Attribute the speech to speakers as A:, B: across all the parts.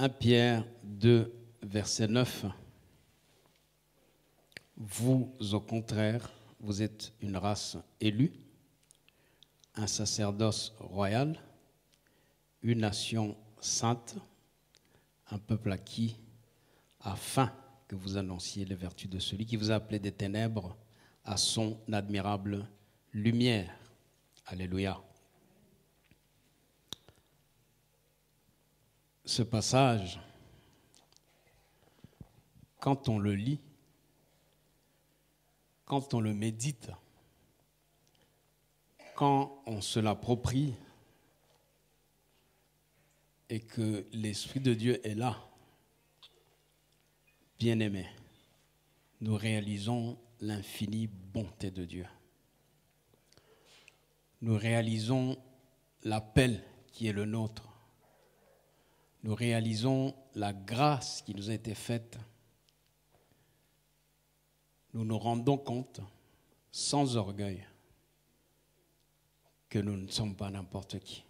A: 1 Pierre 2, verset 9. Vous, au contraire, vous êtes une race élue, un sacerdoce royal, une nation sainte, un peuple acquis, afin que vous annonciez les vertus de celui qui vous a appelé des ténèbres à son admirable lumière. Alléluia. Ce passage, quand on le lit, quand on le médite, quand on se l'approprie et que l'Esprit de Dieu est là, bien-aimés, nous réalisons l'infinie bonté de Dieu. Nous réalisons l'appel qui est le nôtre. Nous réalisons la grâce qui nous a été faite. Nous nous rendons compte, sans orgueil, que nous ne sommes pas n'importe qui.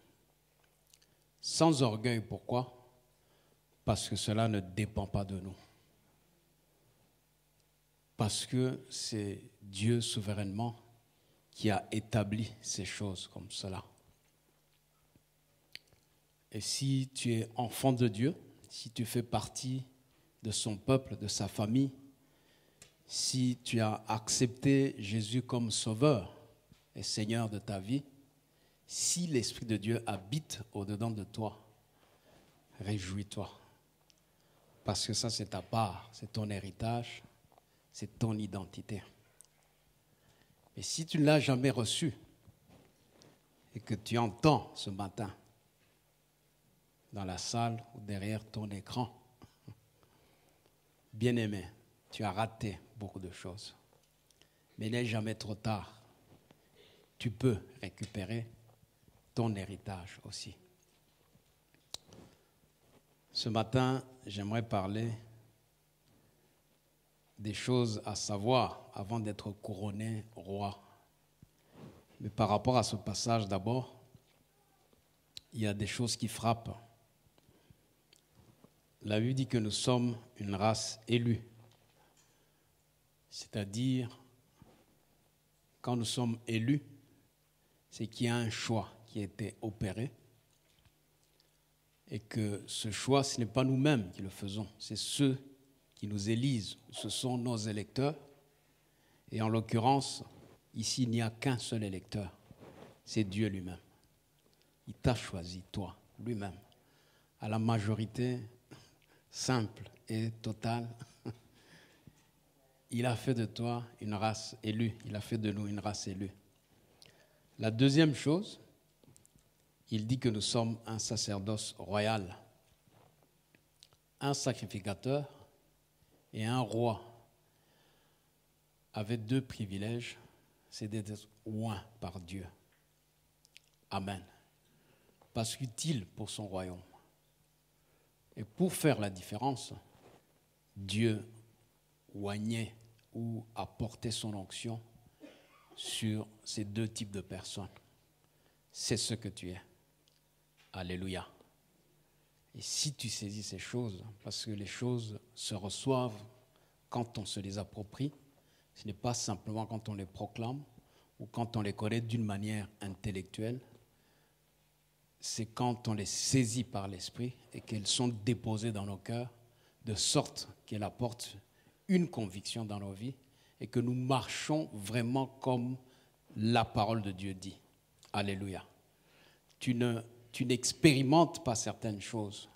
A: Sans orgueil, pourquoi? Parce que cela ne dépend pas de nous. Parce que c'est Dieu souverainement qui a établi ces choses comme cela. Et si tu es enfant de Dieu, si tu fais partie de son peuple, de sa famille, si tu as accepté Jésus comme sauveur et Seigneur de ta vie, si l'Esprit de Dieu habite au-dedans de toi, réjouis-toi. Parce que ça, c'est ta part, c'est ton héritage, c'est ton identité. Et si tu ne l'as jamais reçu et que tu entends ce matin dans la salle ou derrière ton écran, bien-aimé, tu as raté beaucoup de choses. Mais il n'est jamais trop tard. Tu peux récupérer ton héritage aussi. Ce matin, j'aimerais parler des choses à savoir avant d'être couronné roi. Mais par rapport à ce passage d'abord, il y a des choses qui frappent. La Bible dit que nous sommes une race élue. C'est-à-dire, quand nous sommes élus, c'est qu'il y a un choix qui a été opéré et que ce choix, ce n'est pas nous-mêmes qui le faisons, c'est ceux qui nous élisent, ce sont nos électeurs. Et en l'occurrence, ici, il n'y a qu'un seul électeur, c'est Dieu lui-même. Il t'a choisi, toi, lui-même, à la majorité simple et totale. Il a fait de toi une race élue, il a fait de nous une race élue. La deuxième chose, il dit que nous sommes un sacerdoce royal, un sacrificateur et un roi avaient deux privilèges, c'est d'être oint par Dieu. Amen. Parce qu'utile pour son royaume. Et pour faire la différence, Dieu oignait ou apportait son onction sur ces deux types de personnes. C'est ce que tu es. Alléluia. Et si tu saisis ces choses, parce que les choses se reçoivent quand on se les approprie, ce n'est pas simplement quand on les proclame ou quand on les connaît d'une manière intellectuelle, c'est quand on les saisit par l'esprit et qu'elles sont déposées dans nos cœurs, de sorte qu'elles apportent une conviction dans nos vies et que nous marchons vraiment comme la parole de Dieu dit. Alléluia. Tu n'expérimentes pas certaines choses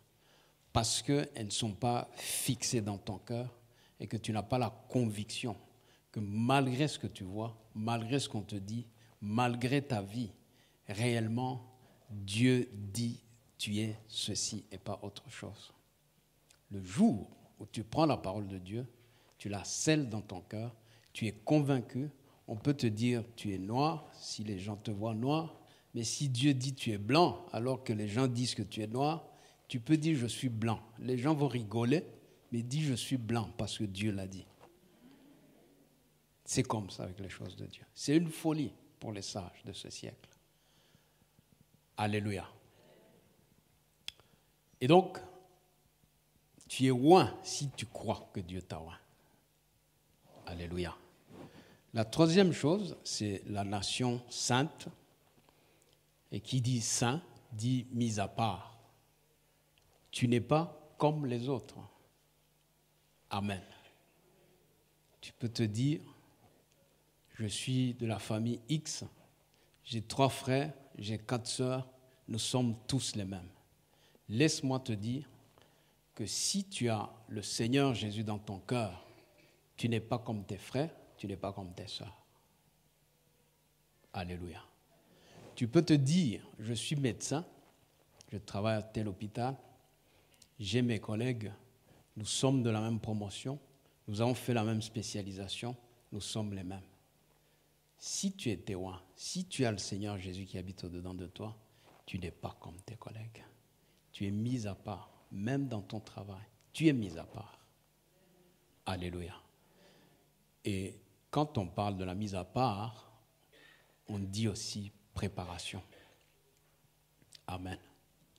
A: parce qu'elles ne sont pas fixées dans ton cœur et que tu n'as pas la conviction que malgré ce que tu vois, malgré ce qu'on te dit, malgré ta vie, réellement, Dieu dit tu es ceci et pas autre chose. Le jour où tu prends la parole de Dieu, tu la scelles dans ton cœur, tu es convaincu, on peut te dire tu es noir si les gens te voient noir, mais si Dieu dit tu es blanc alors que les gens disent que tu es noir, tu peux dire je suis blanc. Les gens vont rigoler, mais dis je suis blanc parce que Dieu l'a dit. C'est comme ça avec les choses de Dieu. C'est une folie pour les sages de ce siècle. Alléluia. Et donc, Tu es oint si tu crois que Dieu t'a oint. Alléluia. La troisième chose, c'est la nation sainte. Et qui dit saint, dit mis à part. Tu n'es pas comme les autres. Amen. Tu peux te dire, je suis de la famille X, j'ai 3 frères, j'ai 4 sœurs, nous sommes tous les mêmes. Laisse-moi te dire que si tu as le Seigneur Jésus dans ton cœur, tu n'es pas comme tes frères, tu n'es pas comme tes sœurs. Alléluia. Tu peux te dire, je suis médecin, je travaille à tel hôpital, j'ai mes collègues, nous sommes de la même promotion, nous avons fait la même spécialisation, nous sommes les mêmes. Si tu es témoin, si tu as le Seigneur Jésus qui habite au-dedans de toi, tu n'es pas comme tes collègues. Tu es mis à part, même dans ton travail. Tu es mis à part. Alléluia. Et quand on parle de la mise à part, on dit aussi préparation. Amen.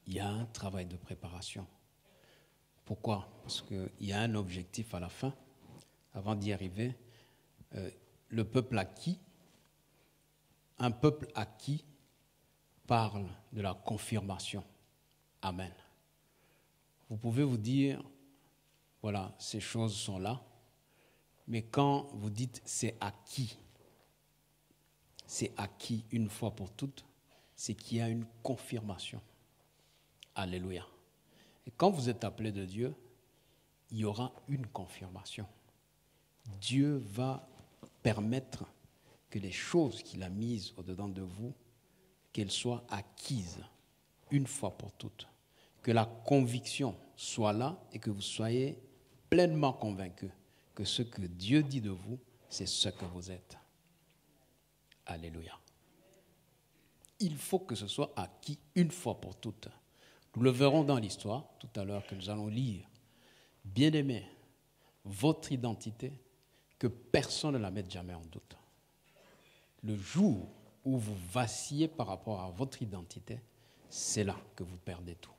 A: Il y a un travail de préparation. Pourquoi? Parce qu'il y a un objectif à la fin. Avant d'y arriver, le peuple acquis, un peuple acquis parle de la confirmation. Amen. Vous pouvez vous dire, voilà, ces choses sont là, mais quand vous dites c'est acquis une fois pour toutes, c'est qu'il y a une confirmation. Alléluia. Et quand vous êtes appelé de Dieu, il y aura une confirmation. Dieu va permettre que les choses qu'il a mises au-dedans de vous, qu'elles soient acquises une fois pour toutes. Que la conviction soit là et que vous soyez pleinement convaincus que ce que Dieu dit de vous, c'est ce que vous êtes. Alléluia. Il faut que ce soit acquis une fois pour toutes. Nous le verrons dans l'histoire, tout à l'heure, que nous allons lire. Bien-aimés, votre identité, que personne ne la mette jamais en doute. Le jour où vous vacillez par rapport à votre identité, c'est là que vous perdez tout.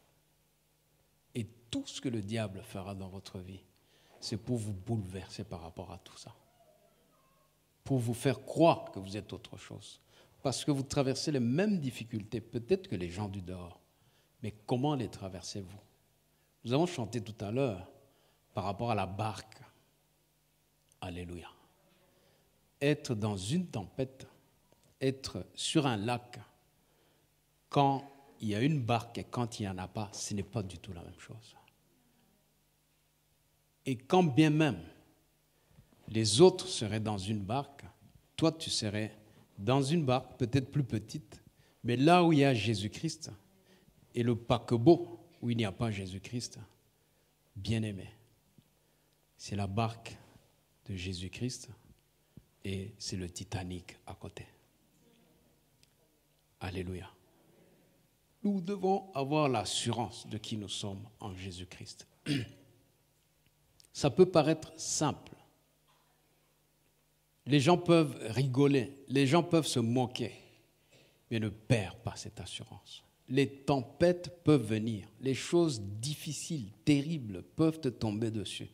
A: Et tout ce que le diable fera dans votre vie, c'est pour vous bouleverser par rapport à tout ça. Pour vous faire croire que vous êtes autre chose. Parce que vous traversez les mêmes difficultés, peut-être que les gens du dehors. Mais comment les traversez-vous? Nous avons chanté tout à l'heure par rapport à la barque. Alléluia. Être dans une tempête, être sur un lac, quand il y a une barque et quand il n'y en a pas, ce n'est pas du tout la même chose. Et quand bien même les autres seraient dans une barque, toi tu serais dans une barque peut-être plus petite, mais là où il y a Jésus-Christ et le paquebot où il n'y a pas Jésus-Christ, bien-aimé, c'est la barque de Jésus-Christ et c'est le Titanic à côté. Alléluia. Nous devons avoir l'assurance de qui nous sommes en Jésus-Christ. Ça peut paraître simple. Les gens peuvent rigoler, les gens peuvent se moquer, mais ne perdent pas cette assurance. Les tempêtes peuvent venir, les choses difficiles, terribles peuvent te tomber dessus,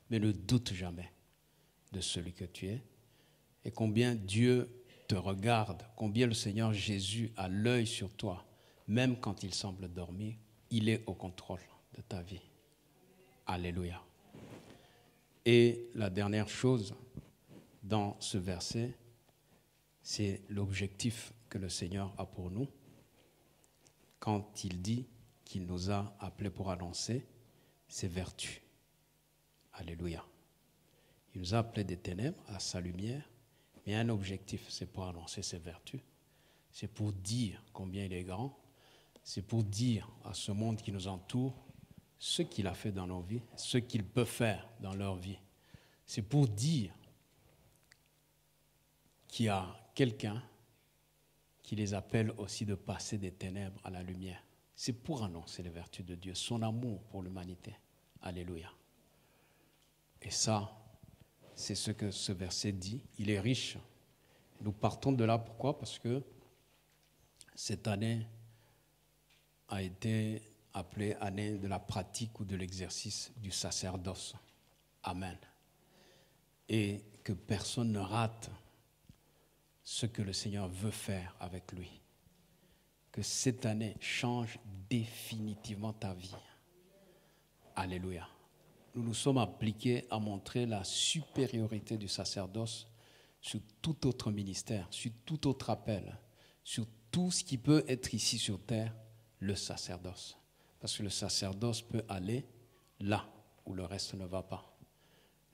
A: mais ne doute jamais de celui que tu es et combien Dieu te regarde, combien le Seigneur Jésus a l'œil sur toi, même quand il semble dormir, il est au contrôle de ta vie. Alléluia. Et la dernière chose dans ce verset, c'est l'objectif que le Seigneur a pour nous quand il dit qu'il nous a appelés pour annoncer ses vertus. Alléluia. Il nous a appelés des ténèbres à sa lumière, mais un objectif, c'est pour annoncer ses vertus. C'est pour dire combien il est grand. C'est pour dire à ce monde qui nous entoure ce qu'il a fait dans nos vies, ce qu'il peut faire dans leur vie. C'est pour dire qu'il y a quelqu'un qui les appelle aussi de passer des ténèbres à la lumière. C'est pour annoncer les vertus de Dieu, son amour pour l'humanité. Alléluia. Et ça, c'est ce que ce verset dit. Il est riche. Nous partons de là. Pourquoi? Parce que cette année a été appelée année de la pratique ou de l'exercice du sacerdoce. Amen. Et que personne ne rate ce que le Seigneur veut faire avec lui. Que cette année change définitivement ta vie. Alléluia. Nous nous sommes appliqués à montrer la supériorité du sacerdoce sur tout autre ministère, sur tout autre appel, sur tout ce qui peut être ici sur terre, le sacerdoce. Parce que le sacerdoce peut aller là où le reste ne va pas.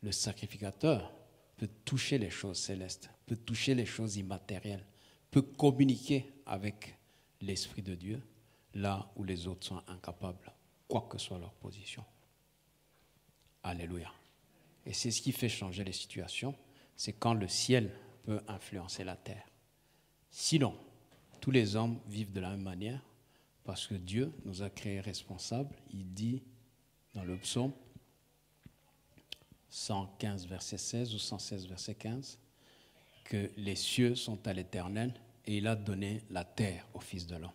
A: Le sacrificateur peut toucher les choses célestes, peut toucher les choses immatérielles, peut communiquer avec l'Esprit de Dieu là où les autres sont incapables, quoi que soit leur position. Alléluia. Et c'est ce qui fait changer les situations, c'est quand le ciel peut influencer la terre. Sinon, tous les hommes vivent de la même manière parce que Dieu nous a créés responsables. Il dit dans le psaume 115, verset 16 ou 116, verset 15, que les cieux sont à l'Éternel et il a donné la terre au Fils de l'homme.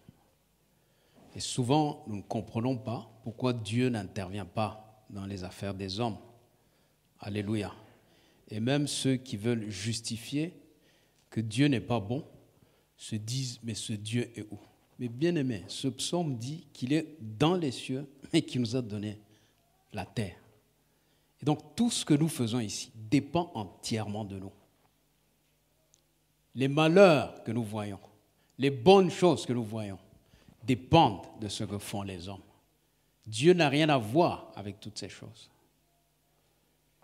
A: Et souvent, nous ne comprenons pas pourquoi Dieu n'intervient pas dans les affaires des hommes. Alléluia. Et même ceux qui veulent justifier que Dieu n'est pas bon se disent, mais ce Dieu est où? Mais bien aimé, ce psaume dit qu'il est dans les cieux, mais qu'il nous a donné la terre. Et donc, tout ce que nous faisons ici dépend entièrement de nous. Les malheurs que nous voyons, les bonnes choses que nous voyons, dépendent de ce que font les hommes. Dieu n'a rien à voir avec toutes ces choses.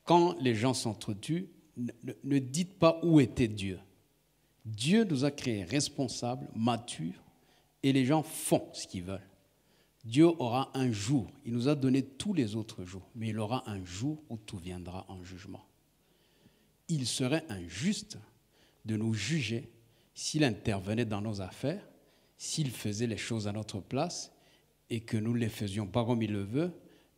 A: Quand les gens s'entretuent, ne dites pas où était Dieu. Dieu nous a créés responsables, matures, et les gens font ce qu'ils veulent. Dieu aura un jour, il nous a donné tous les autres jours, mais il aura un jour où tout viendra en jugement. Il serait injuste de nous juger s'il intervenait dans nos affaires, s'il faisait les choses à notre place et que nous ne les faisions pas comme il le veut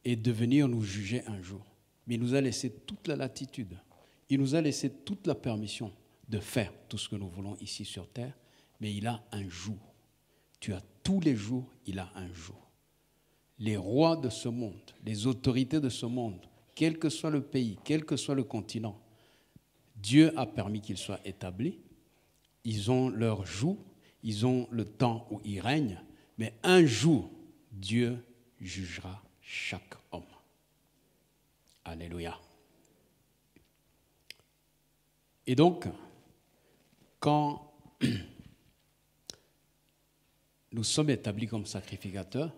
A: et de venir nous juger un jour. Mais il nous a laissé toute la latitude, il nous a laissé toute la permission de faire tout ce que nous voulons ici sur terre, mais il a un jour. Tu as tous les jours, il a un jour. Les rois de ce monde, les autorités de ce monde, quel que soit le pays, quel que soit le continent, Dieu a permis qu'ils soient établis. Ils ont leur jour, ils ont le temps où ils règnent, mais un jour, Dieu jugera chaque homme. Alléluia. Et donc, quand nous sommes établis comme sacrificateurs,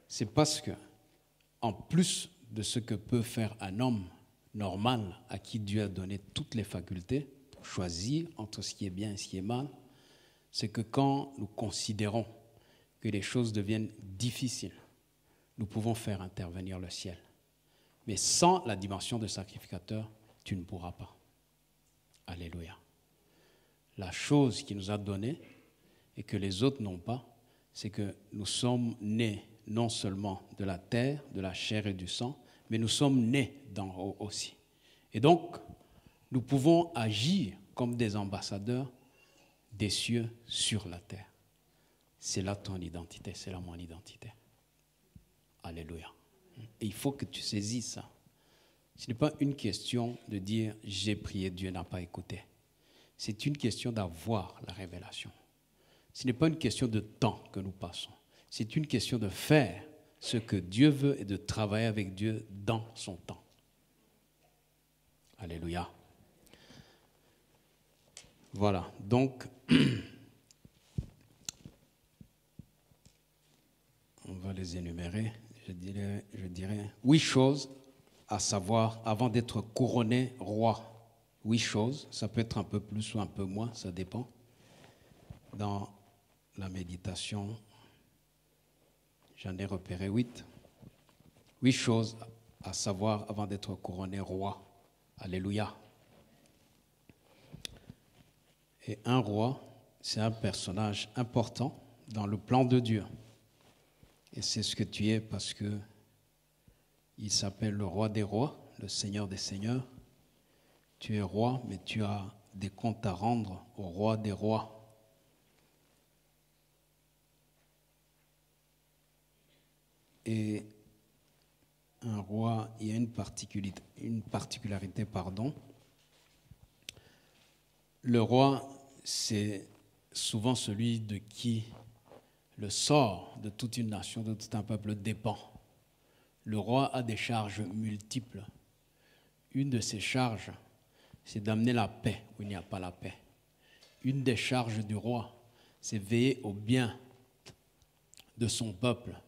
A: c'est parce que, en plus de ce que peut faire un homme normal à qui Dieu a donné toutes les facultés pour choisir entre ce qui est bien et ce qui est mal, c'est que quand nous considérons que les choses deviennent difficiles, nous pouvons faire intervenir le ciel. Mais sans la dimension de sacrificateur, tu ne pourras pas. Alléluia. La chose qu'il nous a donnée et que les autres n'ont pas, c'est que nous sommes nés non seulement de la terre, de la chair et du sang, mais nous sommes nés d'en haut aussi. Et donc, nous pouvons agir comme des ambassadeurs des cieux sur la terre. C'est là ton identité, c'est là mon identité. Alléluia. Et il faut que tu saisisses ça. Ce n'est pas une question de dire « j'ai prié, Dieu n'a pas écouté ». C'est une question d'avoir la révélation. Ce n'est pas une question de temps que nous passons. C'est une question de faire ce que Dieu veut et de travailler avec Dieu dans son temps. Alléluia. Voilà, donc, on va les énumérer. Je dirais 8 choses à savoir avant d'être couronné roi. 8 choses, ça peut être un peu plus ou un peu moins, ça dépend. Dans la méditation, j'en ai repéré 8. 8 choses à savoir avant d'être couronné roi. Alléluia. Et un roi, c'est un personnage important dans le plan de Dieu. Et c'est ce que tu es parce que il s'appelle le roi des rois, le Seigneur des seigneurs. Tu es roi, mais tu as des comptes à rendre au roi des rois. Et un roi, il y a une particularité, pardon. Le roi, c'est souvent celui de qui le sort de toute une nation, de tout un peuple dépend. Le roi a des charges multiples. Une de ces charges, c'est d'amener la paix où il n'y a pas la paix. Une des charges du roi, c'est veiller au bien de son peuple.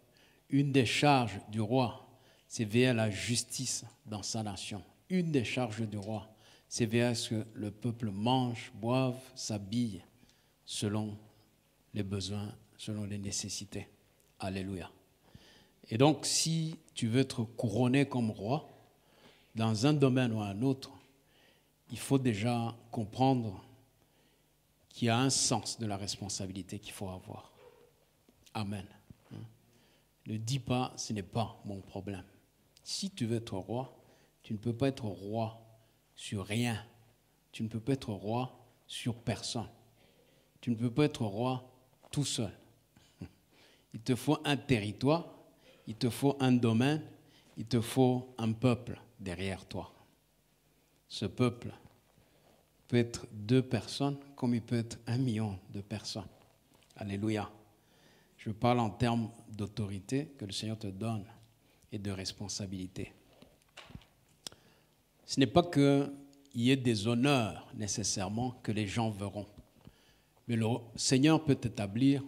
A: Une des charges du roi, c'est veiller à la justice dans sa nation. Une des charges du roi, c'est veiller à ce que le peuple mange, boive, s'habille selon les besoins, selon les nécessités. Alléluia. Et donc, si tu veux être couronné comme roi, dans un domaine ou un autre, il faut déjà comprendre qu'il y a un sens de la responsabilité qu'il faut avoir. Amen. Ne dis pas, ce n'est pas mon problème. Si tu veux être roi, tu ne peux pas être roi sur rien. Tu ne peux pas être roi sur personne. Tu ne peux pas être roi tout seul. Il te faut un territoire, il te faut un domaine, il te faut un peuple derrière toi. Ce peuple peut être 2 personnes comme il peut être 1 million de personnes. Alléluia. Je parle en termes d'autorité que le Seigneur te donne et de responsabilité. Ce n'est pas qu'il y ait des honneurs nécessairement que les gens verront. Mais le Seigneur peut t'établir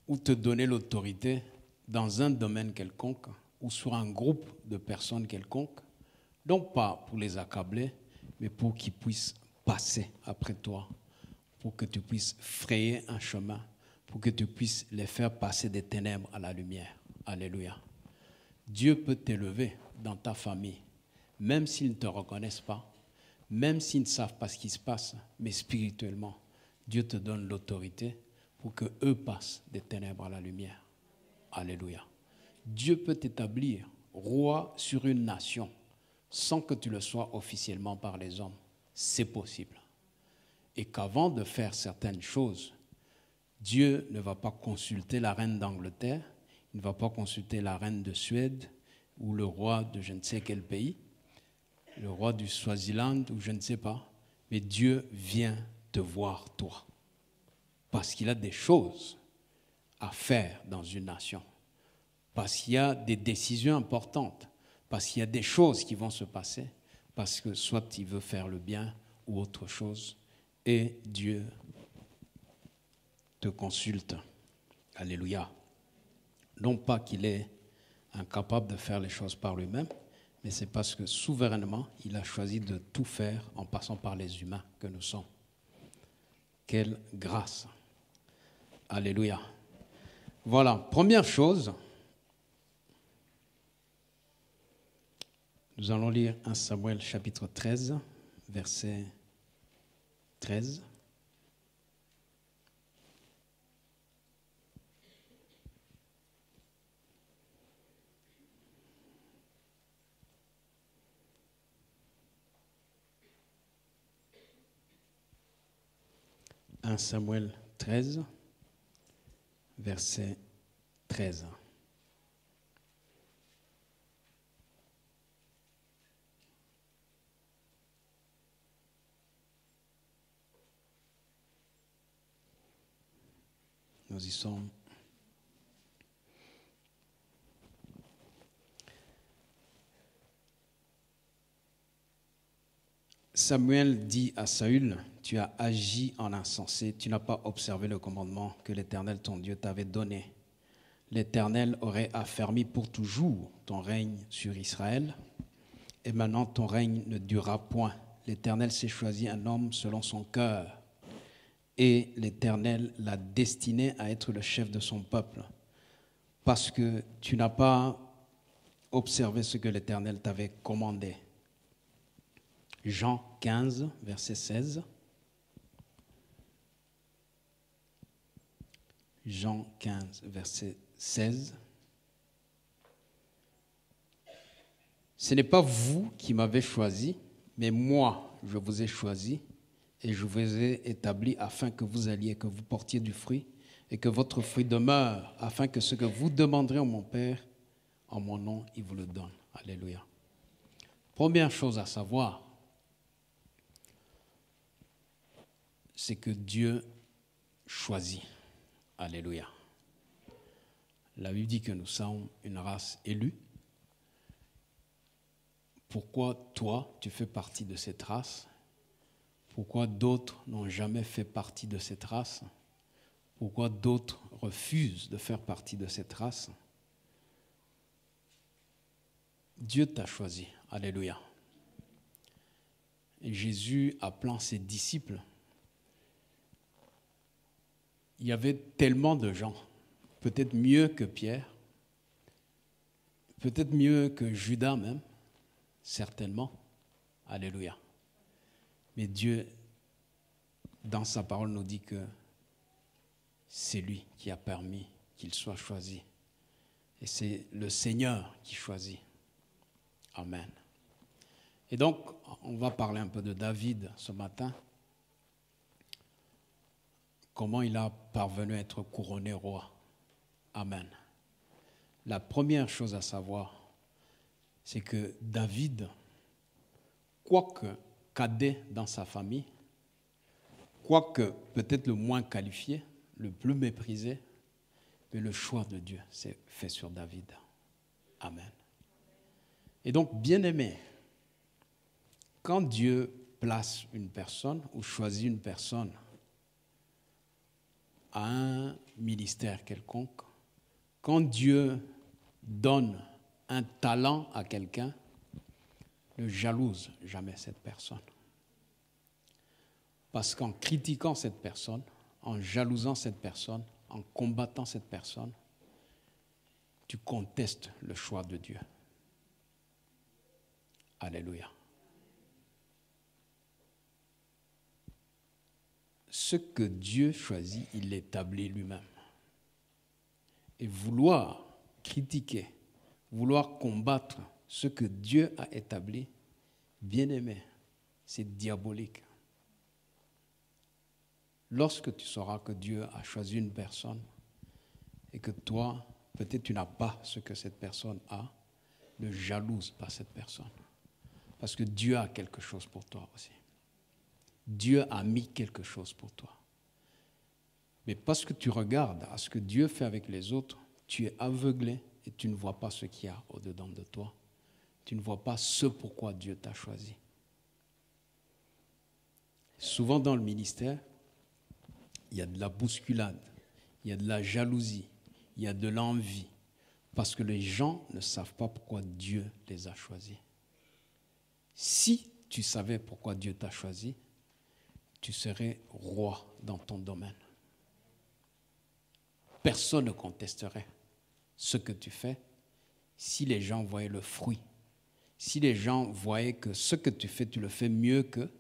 A: ou te donner l'autorité dans un domaine quelconque ou sur un groupe de personnes quelconque, non pas pour les accabler, mais pour qu'ils puissent passer après toi, pour que tu puisses frayer un chemin, pour que tu puisses les faire passer des ténèbres à la lumière. Alléluia. Dieu peut t'élever dans ta famille, même s'ils ne te reconnaissent pas, même s'ils ne savent pas ce qui se passe, mais spirituellement, Dieu te donne l'autorité pour qu'eux passent des ténèbres à la lumière. Alléluia. Dieu peut t'établir roi sur une nation sans que tu le sois officiellement par les hommes. C'est possible. Et qu'avant de faire certaines choses, Dieu ne va pas consulter la reine d'Angleterre, il ne va pas consulter la reine de Suède ou le roi de je ne sais quel pays, le roi du Swaziland ou je ne sais pas, mais Dieu vient te voir toi. Parce qu'il a des choses à faire dans une nation, parce qu'il y a des décisions importantes, parce qu'il y a des choses qui vont se passer, parce que soit il veut faire le bien ou autre chose, et Dieu te consulte. Alléluia. Non pas qu'il est incapable de faire les choses par lui-même, mais c'est parce que souverainement, il a choisi de tout faire en passant par les humains que nous sommes. Quelle grâce. Alléluia. Voilà, première chose, nous allons lire 1 Samuel chapitre 13, verset 13. « 1 Samuel 13, verset 13. Nous y sommes. Samuel dit à Saül, « Tu as agi en insensé, tu n'as pas observé le commandement que l'Éternel, ton Dieu, t'avait donné. L'Éternel aurait affermi pour toujours ton règne sur Israël, et maintenant ton règne ne durera point. L'Éternel s'est choisi un homme selon son cœur, et l'Éternel l'a destiné à être le chef de son peuple, parce que tu n'as pas observé ce que l'Éternel t'avait commandé. » Jean 15, verset 16. Jean 15, verset 16. Ce n'est pas vous qui m'avez choisi, mais moi, je vous ai choisi et je vous ai établi afin que vous alliez, que vous portiez du fruit et que votre fruit demeure, afin que ce que vous demanderez à mon Père, en mon nom, il vous le donne. Alléluia. Première chose à savoir, c'est que Dieu choisit. Alléluia. La Bible dit que nous sommes une race élue. Pourquoi toi, tu fais partie de cette race? Pourquoi d'autres n'ont jamais fait partie de cette race? Pourquoi d'autres refusent de faire partie de cette race? Dieu t'a choisi. Alléluia. Et Jésus, appelant ses disciples, il y avait tellement de gens, peut-être mieux que Pierre, peut-être mieux que Judas même, certainement. Alléluia. Mais Dieu, dans sa parole, nous dit que c'est lui qui a permis qu'il soit choisi. Et c'est le Seigneur qui choisit. Amen. Et donc, on va parler un peu de David ce matin. Comment il a parvenu à être couronné roi. Amen. La première chose à savoir, c'est que David, quoique cadet dans sa famille, quoique peut-être le moins qualifié, le plus méprisé, mais le choix de Dieu s'est fait sur David. Amen. Et donc, bien-aimé, quand Dieu place une personne ou choisit une personne à un ministère quelconque, quand Dieu donne un talent à quelqu'un, ne jalouse jamais cette personne. Parce qu'en critiquant cette personne, en jalousant cette personne, en combattant cette personne, tu contestes le choix de Dieu. Alléluia. Ce que Dieu choisit, il l'établit lui-même. Et vouloir critiquer, vouloir combattre ce que Dieu a établi, bien-aimé, c'est diabolique. Lorsque tu sauras que Dieu a choisi une personne et que toi, peut-être tu n'as pas ce que cette personne a, ne jalouse pas cette personne. Parce que Dieu a quelque chose pour toi aussi. Dieu a mis quelque chose pour toi. Mais parce que tu regardes à ce que Dieu fait avec les autres, tu es aveuglé et tu ne vois pas ce qu'il y a au-dedans de toi. Tu ne vois pas ce pourquoi Dieu t'a choisi. Souvent dans le ministère, il y a de la bousculade, il y a de la jalousie, il y a de l'envie, parce que les gens ne savent pas pourquoi Dieu les a choisis. Si tu savais pourquoi Dieu t'a choisi, tu serais roi dans ton domaine. Personne ne contesterait ce que tu fais si les gens voyaient le fruit. Si les gens voyaient que ce que tu fais, tu le fais mieux qu'eux,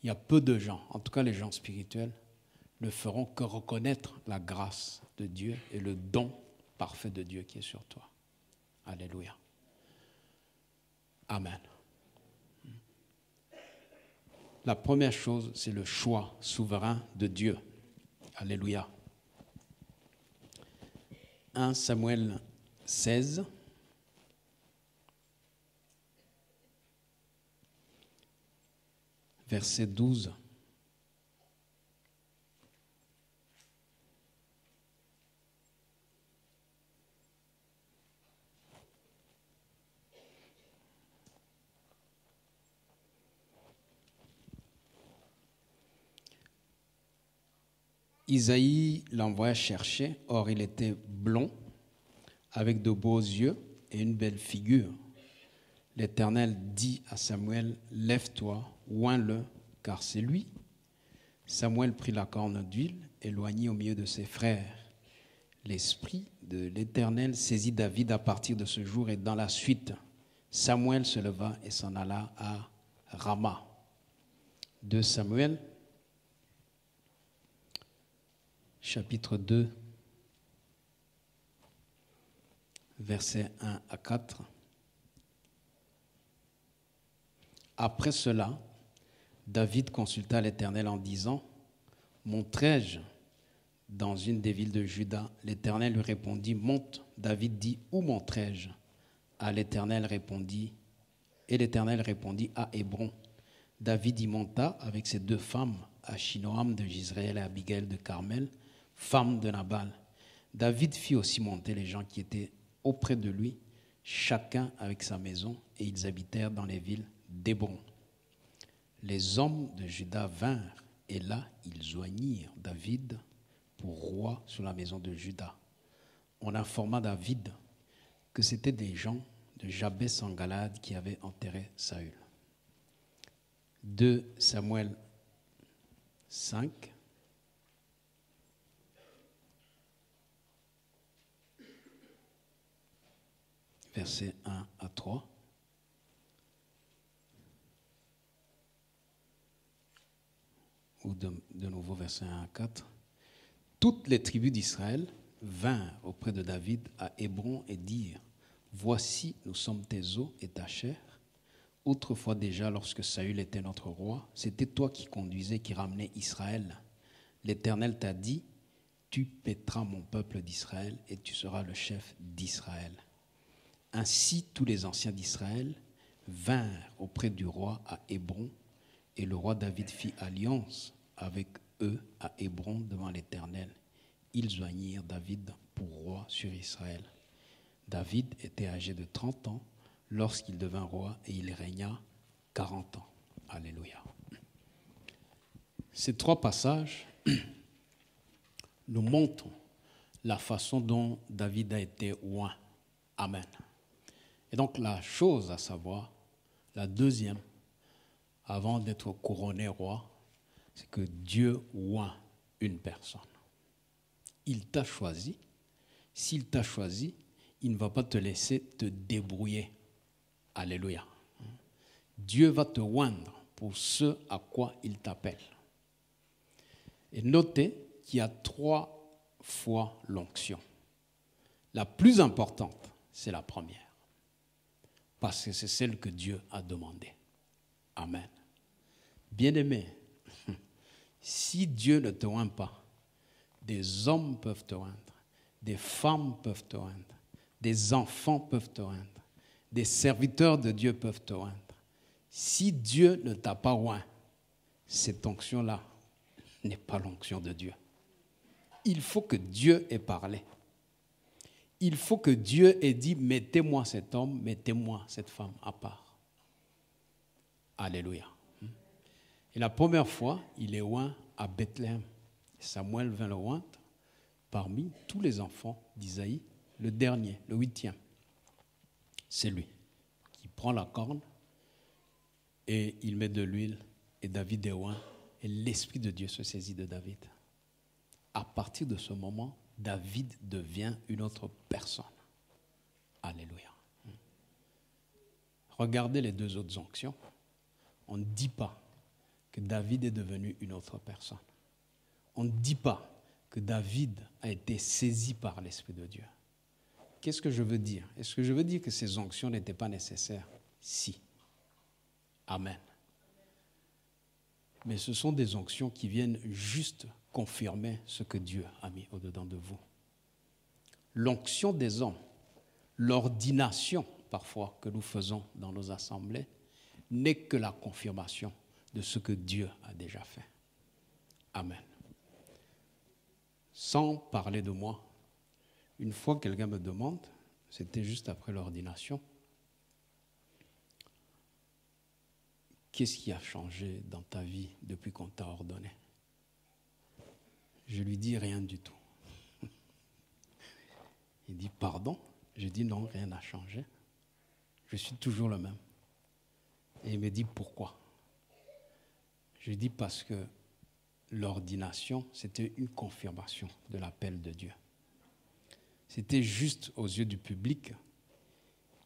A: il y a peu de gens, en tout cas les gens spirituels, ne feront que reconnaître la grâce de Dieu et le don parfait de Dieu qui est sur toi. Alléluia. Amen. La première chose, c'est le choix souverain de Dieu. Alléluia. 1 Samuel 16. Verset 12. Isaïe l'envoya chercher, or il était blond, avec de beaux yeux et une belle figure. L'Éternel dit à Samuel, « Lève-toi, oins-le, car c'est lui. » Samuel prit la corne d'huile, éloigné au milieu de ses frères. L'Esprit de l'Éternel saisit David à partir de ce jour et dans la suite. Samuel se leva et s'en alla à Rama. 2 Samuel, chapitre 2, versets 1 à 4. Après cela, David consulta l'Éternel en disant, « Montrai-je dans une des villes de Juda. L'Éternel lui répondit, monte. David dit, où monterai-je? Et l'Éternel répondit, à Hébron. David y monta avec ses 2 femmes, Achinoam de Jizréel et Abigail de Carmel, femme de Nabal. David fit aussi monter les gens qui étaient auprès de lui, chacun avec sa maison, et ils habitèrent dans les villes d'Hébron. Les hommes de Juda vinrent, et là, ils joignirent David pour roi sur la maison de Juda. On informa David que c'était des gens de Jabès en Galade qui avaient enterré Saül. 2 Samuel 5. Versets 1 à 3. Ou de nouveau versets 1 à 4. Toutes les tribus d'Israël vinrent auprès de David à Hébron et dirent, voici, nous sommes tes os et ta chair. Autrefois déjà, lorsque Saül était notre roi, c'était toi qui conduisais, qui ramenais Israël. L'Éternel t'a dit, tu paîtras mon peuple d'Israël et tu seras le chef d'Israël. Ainsi, tous les anciens d'Israël vinrent auprès du roi à Hébron, et le roi David fit alliance avec eux à Hébron devant l'Éternel. Ils joignirent David pour roi sur Israël. David était âgé de 30 ans lorsqu'il devint roi et il régna 40 ans. Alléluia. Ces 3 passages nous montrent la façon dont David a été oint. Amen. Et donc la chose à savoir, la deuxième, avant d'être couronné roi, c'est que Dieu oint une personne. Il t'a choisi. S'il t'a choisi, il ne va pas te laisser te débrouiller. Alléluia. Dieu va te oindre pour ce à quoi il t'appelle. Et notez qu'il y a 3 fois l'onction. La plus importante, c'est la première. Parce que c'est celle que Dieu a demandée. Amen. Bien-aimé, si Dieu ne te oint pas, des hommes peuvent te oindre, des femmes peuvent te oindre, des enfants peuvent te oindre, des serviteurs de Dieu peuvent te oindre. Si Dieu ne t'a pas oint, cette onction-là n'est pas l'onction de Dieu. Il faut que Dieu ait parlé. Il faut que Dieu ait dit, mettez-moi cet homme, mettez-moi cette femme à part. Alléluia. Et la première fois, il est oint à Bethléem. Samuel vint le oindre parmi tous les enfants d'Isaïe, le dernier, le 8e. C'est lui qui prend la corne et il met de l'huile et David est oint et l'Esprit de Dieu se saisit de David. À partir de ce moment, David devient une autre personne. Alléluia. Regardez les 2 autres onctions. On ne dit pas que David est devenu une autre personne. On ne dit pas que David a été saisi par l'Esprit de Dieu. Qu'est-ce que je veux dire? Est-ce que je veux dire que ces onctions n'étaient pas nécessaires? Si. Amen. Mais ce sont des onctions qui viennent juste confirmer ce que Dieu a mis au-dedans de vous. L'onction des hommes, l'ordination parfois que nous faisons dans nos assemblées, n'est que la confirmation de ce que Dieu a déjà fait. Amen. Sans parler de moi, une fois quelqu'un me demande, c'était juste après l'ordination, qu'est-ce qui a changé dans ta vie depuis qu'on t'a ordonné? Je lui dis rien du tout. Il dit pardon. Je dis non, rien n'a changé. Je suis toujours le même. Et il me dit pourquoi? Je lui dis parce que l'ordination, c'était une confirmation de l'appel de Dieu. C'était juste aux yeux du public.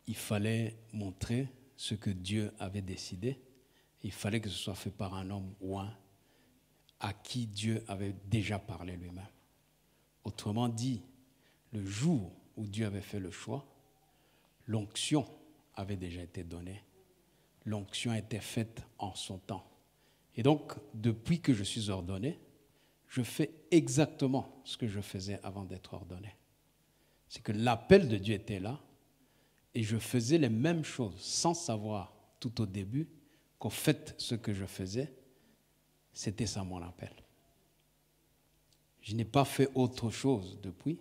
A: Il fallait montrer ce que Dieu avait décidé. Il fallait que ce soit fait par un homme ou un à qui Dieu avait déjà parlé lui-même. Autrement dit, le jour où Dieu avait fait le choix, l'onction avait déjà été donnée. L'onction était faite en son temps. Et donc, depuis que je suis ordonné, je fais exactement ce que je faisais avant d'être ordonné. C'est que l'appel de Dieu était là et je faisais les mêmes choses sans savoir tout au début qu'au fait, ce que je faisais, c'était ça mon appel. Je n'ai pas fait autre chose depuis.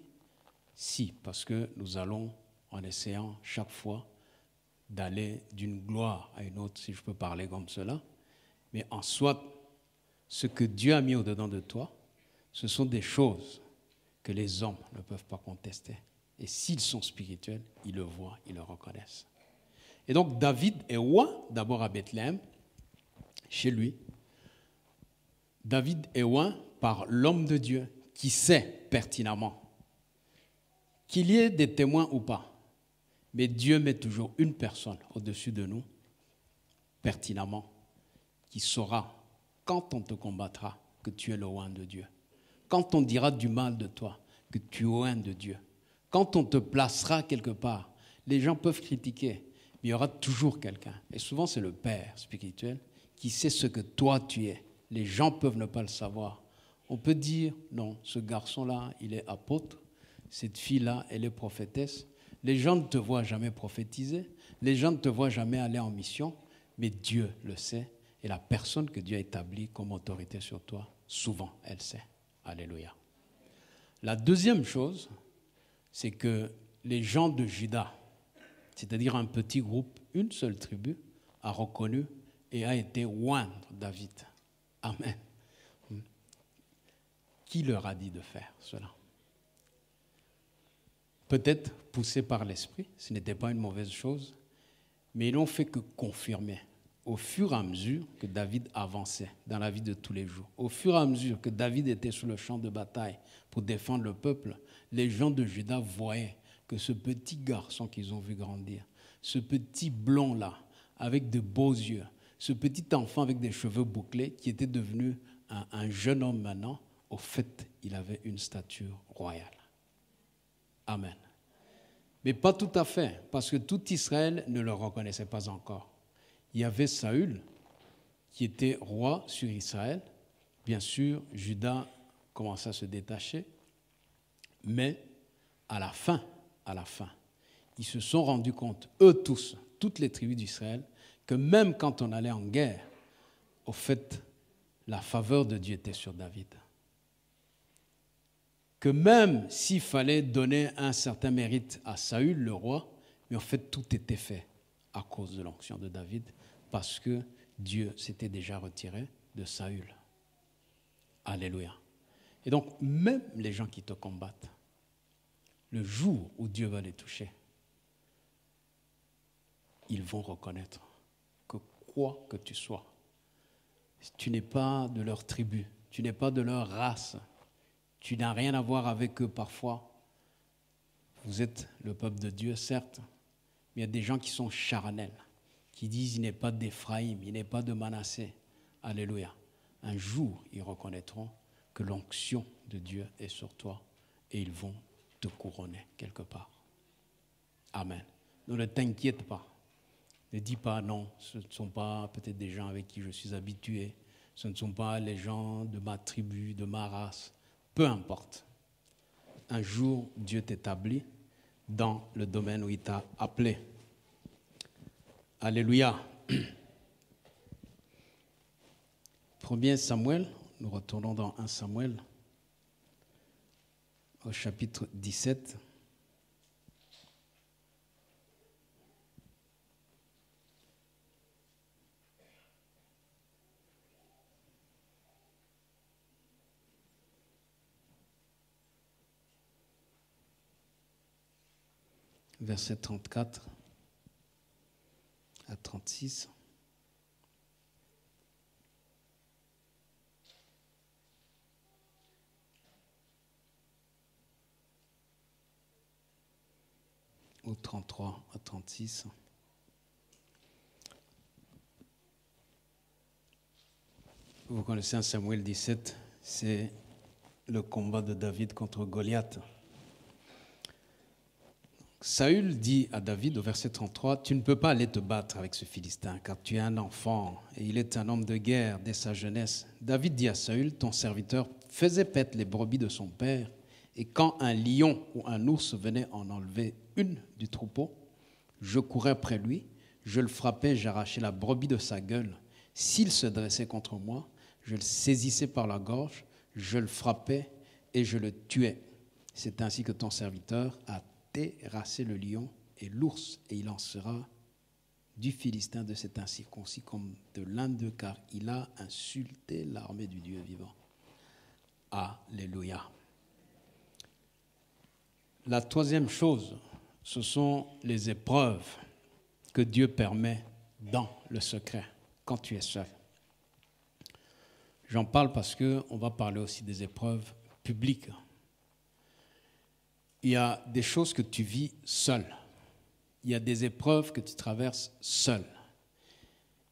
A: Si, parce que nous allons en essayant chaque fois d'aller d'une gloire à une autre, si je peux parler comme cela. Mais en soi, ce que Dieu a mis au-dedans de toi, ce sont des choses que les hommes ne peuvent pas contester. Et s'ils sont spirituels, ils le voient, ils le reconnaissent. Et donc David est roi, d'abord à Bethléem, chez lui. David est roi par l'homme de Dieu qui sait pertinemment qu'il y ait des témoins ou pas. Mais Dieu met toujours une personne au-dessus de nous, pertinemment, qui saura, quand on te combattra, que tu es le roi de Dieu. Quand on dira du mal de toi, que tu es roi de Dieu. Quand on te placera quelque part, les gens peuvent critiquer, mais il y aura toujours quelqu'un. Et souvent, c'est le Père spirituel qui sait ce que toi tu es. Les gens peuvent ne pas le savoir. On peut dire, non, ce garçon-là, il est apôtre. Cette fille-là, elle est prophétesse. Les gens ne te voient jamais prophétiser. Les gens ne te voient jamais aller en mission. Mais Dieu le sait. Et la personne que Dieu a établie comme autorité sur toi, souvent, elle sait. Alléluia. La deuxième chose, c'est que les gens de Juda, c'est-à-dire un petit groupe, une seule tribu, a reconnu et a été oindre David. Amen. Qui leur a dit de faire cela? Peut-être poussés par l'esprit, ce n'était pas une mauvaise chose, mais ils n'ont fait que confirmer. Au fur et à mesure que David avançait dans la vie de tous les jours, au fur et à mesure que David était sur le champ de bataille pour défendre le peuple, les gens de Juda voyaient que ce petit garçon qu'ils ont vu grandir, ce petit blond-là, avec de beaux yeux, ce petit enfant avec des cheveux bouclés qui était devenu un jeune homme maintenant, au fait, il avait une stature royale. Amen. Mais pas tout à fait, parce que tout Israël ne le reconnaissait pas encore. Il y avait Saül qui était roi sur Israël. Bien sûr, Juda commençait à se détacher. Mais à la fin, ils se sont rendus compte, eux tous, toutes les tribus d'Israël, que même quand on allait en guerre, au fait, la faveur de Dieu était sur David. Que même s'il fallait donner un certain mérite à Saül, le roi, mais en fait, tout était fait à cause de l'onction de David, parce que Dieu s'était déjà retiré de Saül. Alléluia. Et donc, même les gens qui te combattent, le jour où Dieu va les toucher, ils vont reconnaître que quoi que tu sois, tu n'es pas de leur tribu, tu n'es pas de leur race, tu n'as rien à voir avec eux parfois. Vous êtes le peuple de Dieu, certes, mais il y a des gens qui sont charnels, qui disent il n'est pas d'Éphraïm, il n'est pas de Manassé. Alléluia. Un jour, ils reconnaîtront que l'onction de Dieu est sur toi et ils vont te couronner quelque part. Amen. Donc ne t'inquiète pas. Ne dis pas non, ce ne sont pas peut-être des gens avec qui je suis habitué, ce ne sont pas les gens de ma tribu, de ma race. Peu importe. Un jour, Dieu t'établit dans le domaine où il t'a appelé. Alléluia. 1er Samuel, nous retournons dans 1 Samuel, au chapitre 17. Verset 34 à 36. Ou 33 à 36. Vous connaissez 1 Samuel 17, c'est le combat de David contre Goliath. Saül dit à David au verset 33, « Tu ne peux pas aller te battre avec ce Philistin, car tu es un enfant, et il est un homme de guerre dès sa jeunesse. » David dit à Saül, « Ton serviteur faisait paître les brebis de son père, et quand un lion ou un ours venait en enlever une du troupeau, je courais après lui, je le frappais, j'arrachais la brebis de sa gueule. S'il se dressait contre moi, je le saisissais par la gorge, je le frappais et je le tuais. C'est ainsi que ton serviteur a terrassé le lion et l'ours, et il en sera du Philistin de cet incirconcis comme de l'un d'eux, car il a insulté l'armée du Dieu vivant. Alléluia. La troisième chose, ce sont les épreuves que Dieu permet dans le secret, quand tu es seul. J'en parle parce qu'on va parler aussi des épreuves publiques. Il y a des choses que tu vis seul. Il y a des épreuves que tu traverses seul.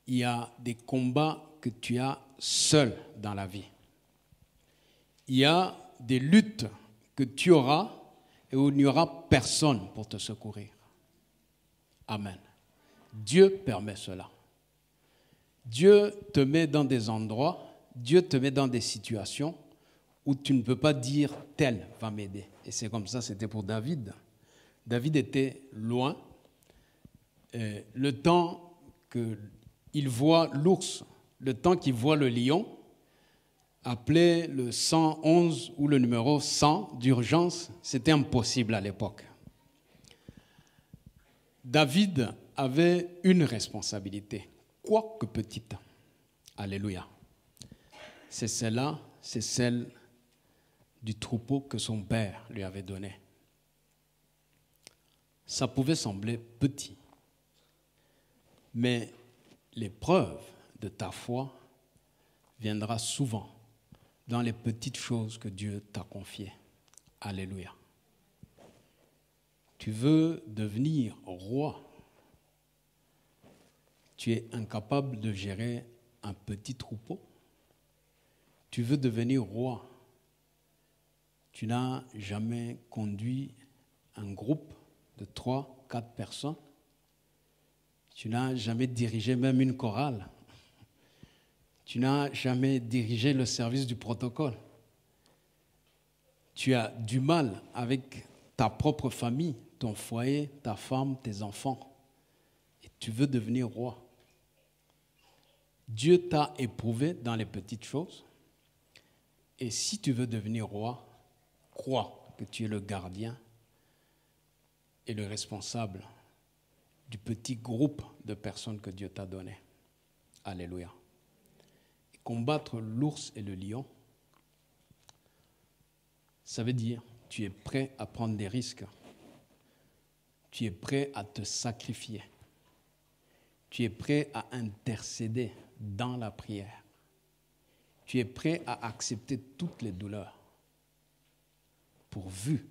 A: Il y a des combats que tu as seul dans la vie. Il y a des luttes que tu auras et où il n'y aura personne pour te secourir. Amen. Dieu permet cela. Dieu te met dans des endroits, Dieu te met dans des situations où tu ne peux pas dire « tel va m'aider ». Et c'est comme ça, c'était pour David. David était loin. Le temps qu'il voit l'ours, le temps qu'il voit le lion, appeler le 111 ou le numéro 100 d'urgence, c'était impossible à l'époque. David avait une responsabilité, quoique petite. Alléluia. C'est celle-là, c'est celle du troupeau que son père lui avait donné. Ça pouvait sembler petit, mais l'épreuve de ta foi viendra souvent dans les petites choses que Dieu t'a confiées. Alléluia. Tu veux devenir roi. Tu es incapable de gérer un petit troupeau. Tu veux devenir roi. Tu n'as jamais conduit un groupe de 3, 4 personnes. Tu n'as jamais dirigé même une chorale. Tu n'as jamais dirigé le service du protocole. Tu as du mal avec ta propre famille, ton foyer, ta femme, tes enfants. Et tu veux devenir roi. Dieu t'a éprouvé dans les petites choses. Et si tu veux devenir roi, crois que tu es le gardien et le responsable du petit groupe de personnes que Dieu t'a donné. Alléluia. Et combattre l'ours et le lion, ça veut dire tu es prêt à prendre des risques. Tu es prêt à te sacrifier. Tu es prêt à intercéder dans la prière. Tu es prêt à accepter toutes les douleurs pourvu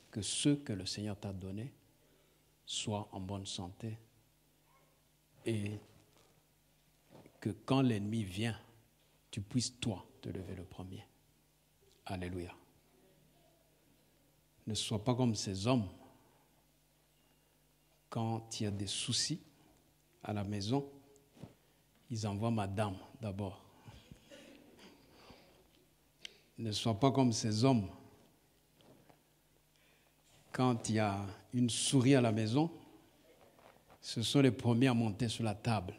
A: que ceux que le Seigneur t'a donnés soient en bonne santé et que quand l'ennemi vient, tu puisses toi te lever le premier. Alléluia. Ne sois pas comme ces hommes. Quand il y a des soucis à la maison, ils envoient madame d'abord. Ne sois pas comme ces hommes. Quand il y a une souris à la maison, ce sont les premiers à monter sur la table.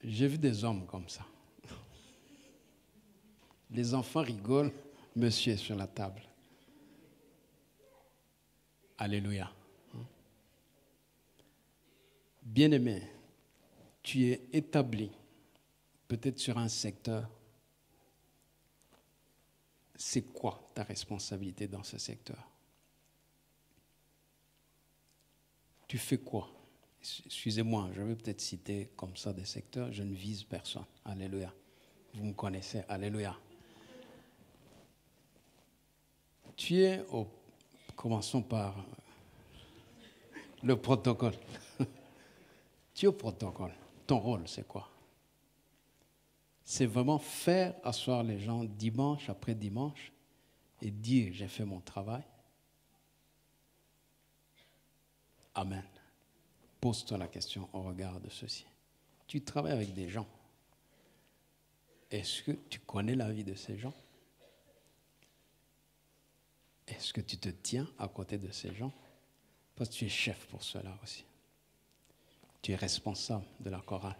A: J'ai vu des hommes comme ça. Les enfants rigolent, monsieur est sur la table. Alléluia. Bien-aimé, tu es établi peut-être sur un secteur. C'est quoi ta responsabilité dans ce secteur? Tu fais quoi? Excusez-moi, je vais peut-être citer comme ça des secteurs, je ne vise personne. Alléluia. Vous me connaissez. Alléluia. Tu es au... Commençons par le protocole. Tu es au protocole. Ton rôle, c'est quoi? C'est vraiment faire asseoir les gens dimanche après dimanche et dire j'ai fait mon travail. Amen. Pose-toi la question au regard de ceci. Tu travailles avec des gens. est-ce que tu connais la vie de ces gens? Est-ce que tu te tiens à côté de ces gens? Parce que tu es chef pour cela aussi. Tu es responsable de la chorale.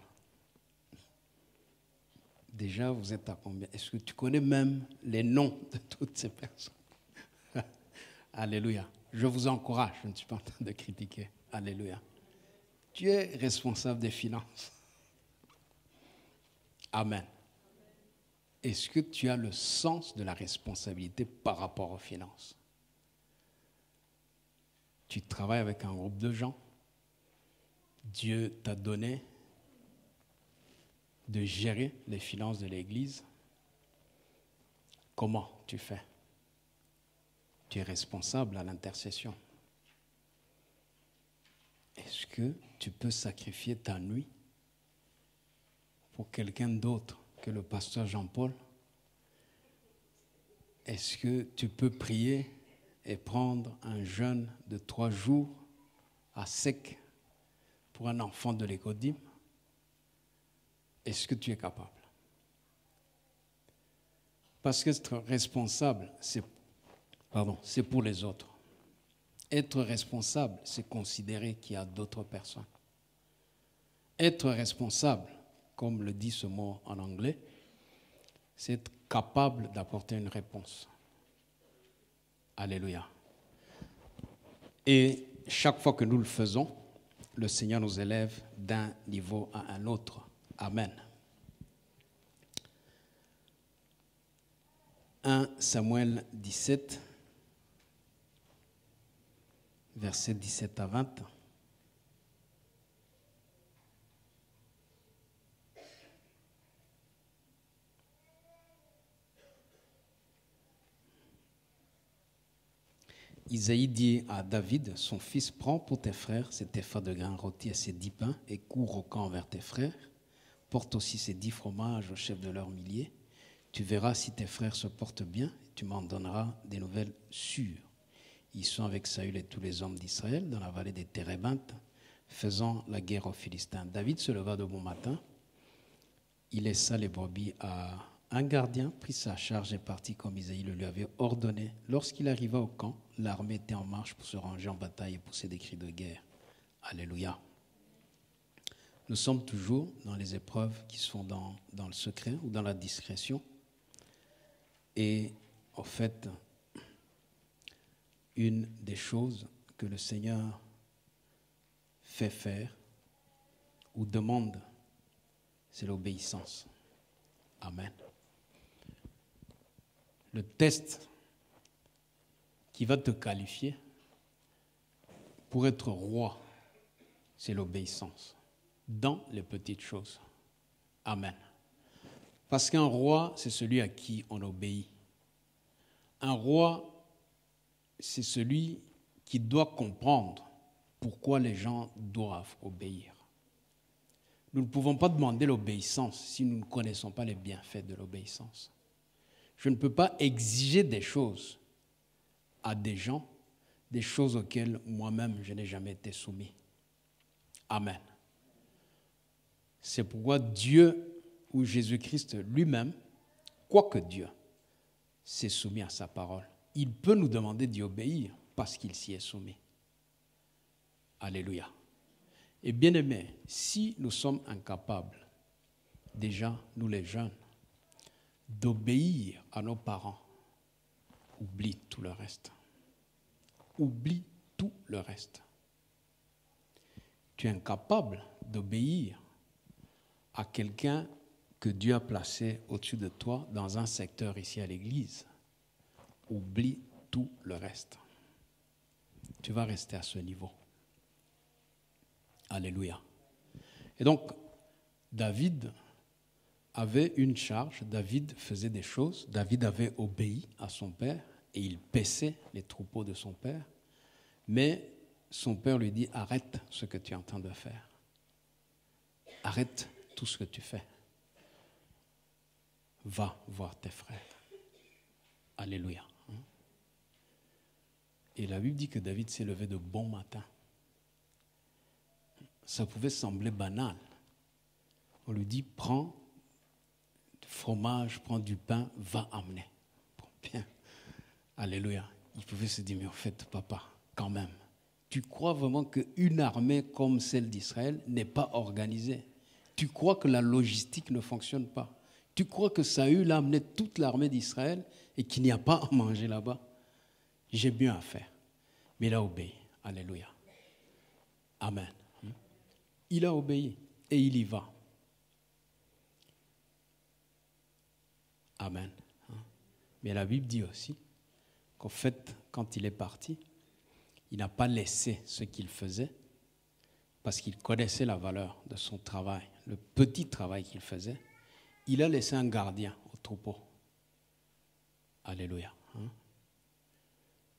A: Déjà, vous êtes à combien? Est-ce que tu connais même les noms de toutes ces personnes? Alléluia. Je vous encourage, je ne suis pas en train de critiquer. Alléluia. Tu es responsable des finances. Amen. Est-ce que tu as le sens de la responsabilité par rapport aux finances? Tu travailles avec un groupe de gens. Dieu t'a donné de gérer les finances de l'Église. Comment tu fais? Tu es responsable à l'intercession. Est-ce que tu peux sacrifier ta nuit pour quelqu'un d'autre que le pasteur Jean-Paul? Est-ce que tu peux prier et prendre un jeûne de 3 jours à sec pour un enfant de l'Écodim? Est-ce que tu es capable? Parce qu'être responsable, c'est pour les autres. Être responsable, c'est considérer qu'il y a d'autres personnes. Être responsable, comme le dit ce mot en anglais, c'est être capable d'apporter une réponse. Alléluia. Et chaque fois que nous le faisons, le Seigneur nous élève d'un niveau à un autre. Amen. 1 Samuel 17, versets 17 à 20. Isaïe dit à David, son fils, prends pour tes frères cet épha de grains rôtis et ces 10 pains et cours au camp vers tes frères. Porte aussi ces 10 fromages au chef de leurs milliers. Tu verras si tes frères se portent bien et tu m'en donneras des nouvelles sûres. Ils sont avec Saül et tous les hommes d'Israël dans la vallée des Térébintes, faisant la guerre aux Philistins. David se leva de bon matin. Il laissa les brebis à un gardien, prit sa charge et partit comme Isaïe le lui avait ordonné. Lorsqu'il arriva au camp, l'armée était en marche pour se ranger en bataille et pousser des cris de guerre. Alléluia. Nous sommes toujours dans les épreuves qui sont dans le secret ou dans la discrétion. Et en fait, une des choses que le Seigneur fait faire ou demande, c'est l'obéissance. Amen. Le test qui va te qualifier pour être roi, c'est l'obéissance dans les petites choses. Amen. Parce qu'un roi, c'est celui à qui on obéit. Un roi, c'est celui qui doit comprendre pourquoi les gens doivent obéir. Nous ne pouvons pas demander l'obéissance si nous ne connaissons pas les bienfaits de l'obéissance. Je ne peux pas exiger des choses à des gens, des choses auxquelles moi-même je n'ai jamais été soumis. Amen. C'est pourquoi Dieu ou Jésus-Christ lui-même, quoique Dieu, s'est soumis à sa parole. Il peut nous demander d'y obéir parce qu'il s'y est soumis. Alléluia. Et bien aimés, si nous sommes incapables, déjà nous les jeunes, d'obéir à nos parents, oublie tout le reste. Oublie tout le reste. Tu es incapable d'obéir à quelqu'un que Dieu a placé au-dessus de toi dans un secteur ici à l'église. Oublie tout le reste. Tu vas rester à ce niveau. Alléluia. Et donc, David avait une charge, David faisait des choses, David avait obéi à son père et il paissait les troupeaux de son père, mais son père lui dit, arrête ce que tu es en train de faire. Arrête tout ce que tu fais. Va voir tes frères. Alléluia. Et la Bible dit que David s'est levé de bon matin. Ça pouvait sembler banal. On lui dit, prends fromage, prends du pain, va amener. Bon, bien. Alléluia. Il pouvait se dire, mais en fait, papa, quand même, tu crois vraiment qu'une armée comme celle d'Israël n'est pas organisée? Tu crois que la logistique ne fonctionne pas? Tu crois que Saül a amené toute l'armée d'Israël et qu'il n'y a pas à manger là-bas? J'ai bien à faire. Mais il a obéi. Alléluia. Amen. Il a obéi et il y va. Amen. Mais la Bible dit aussi qu'en fait, quand il est parti, il n'a pas laissé ce qu'il faisait parce qu'il connaissait la valeur de son travail, le petit travail qu'il faisait. Il a laissé un gardien au troupeau. Alléluia.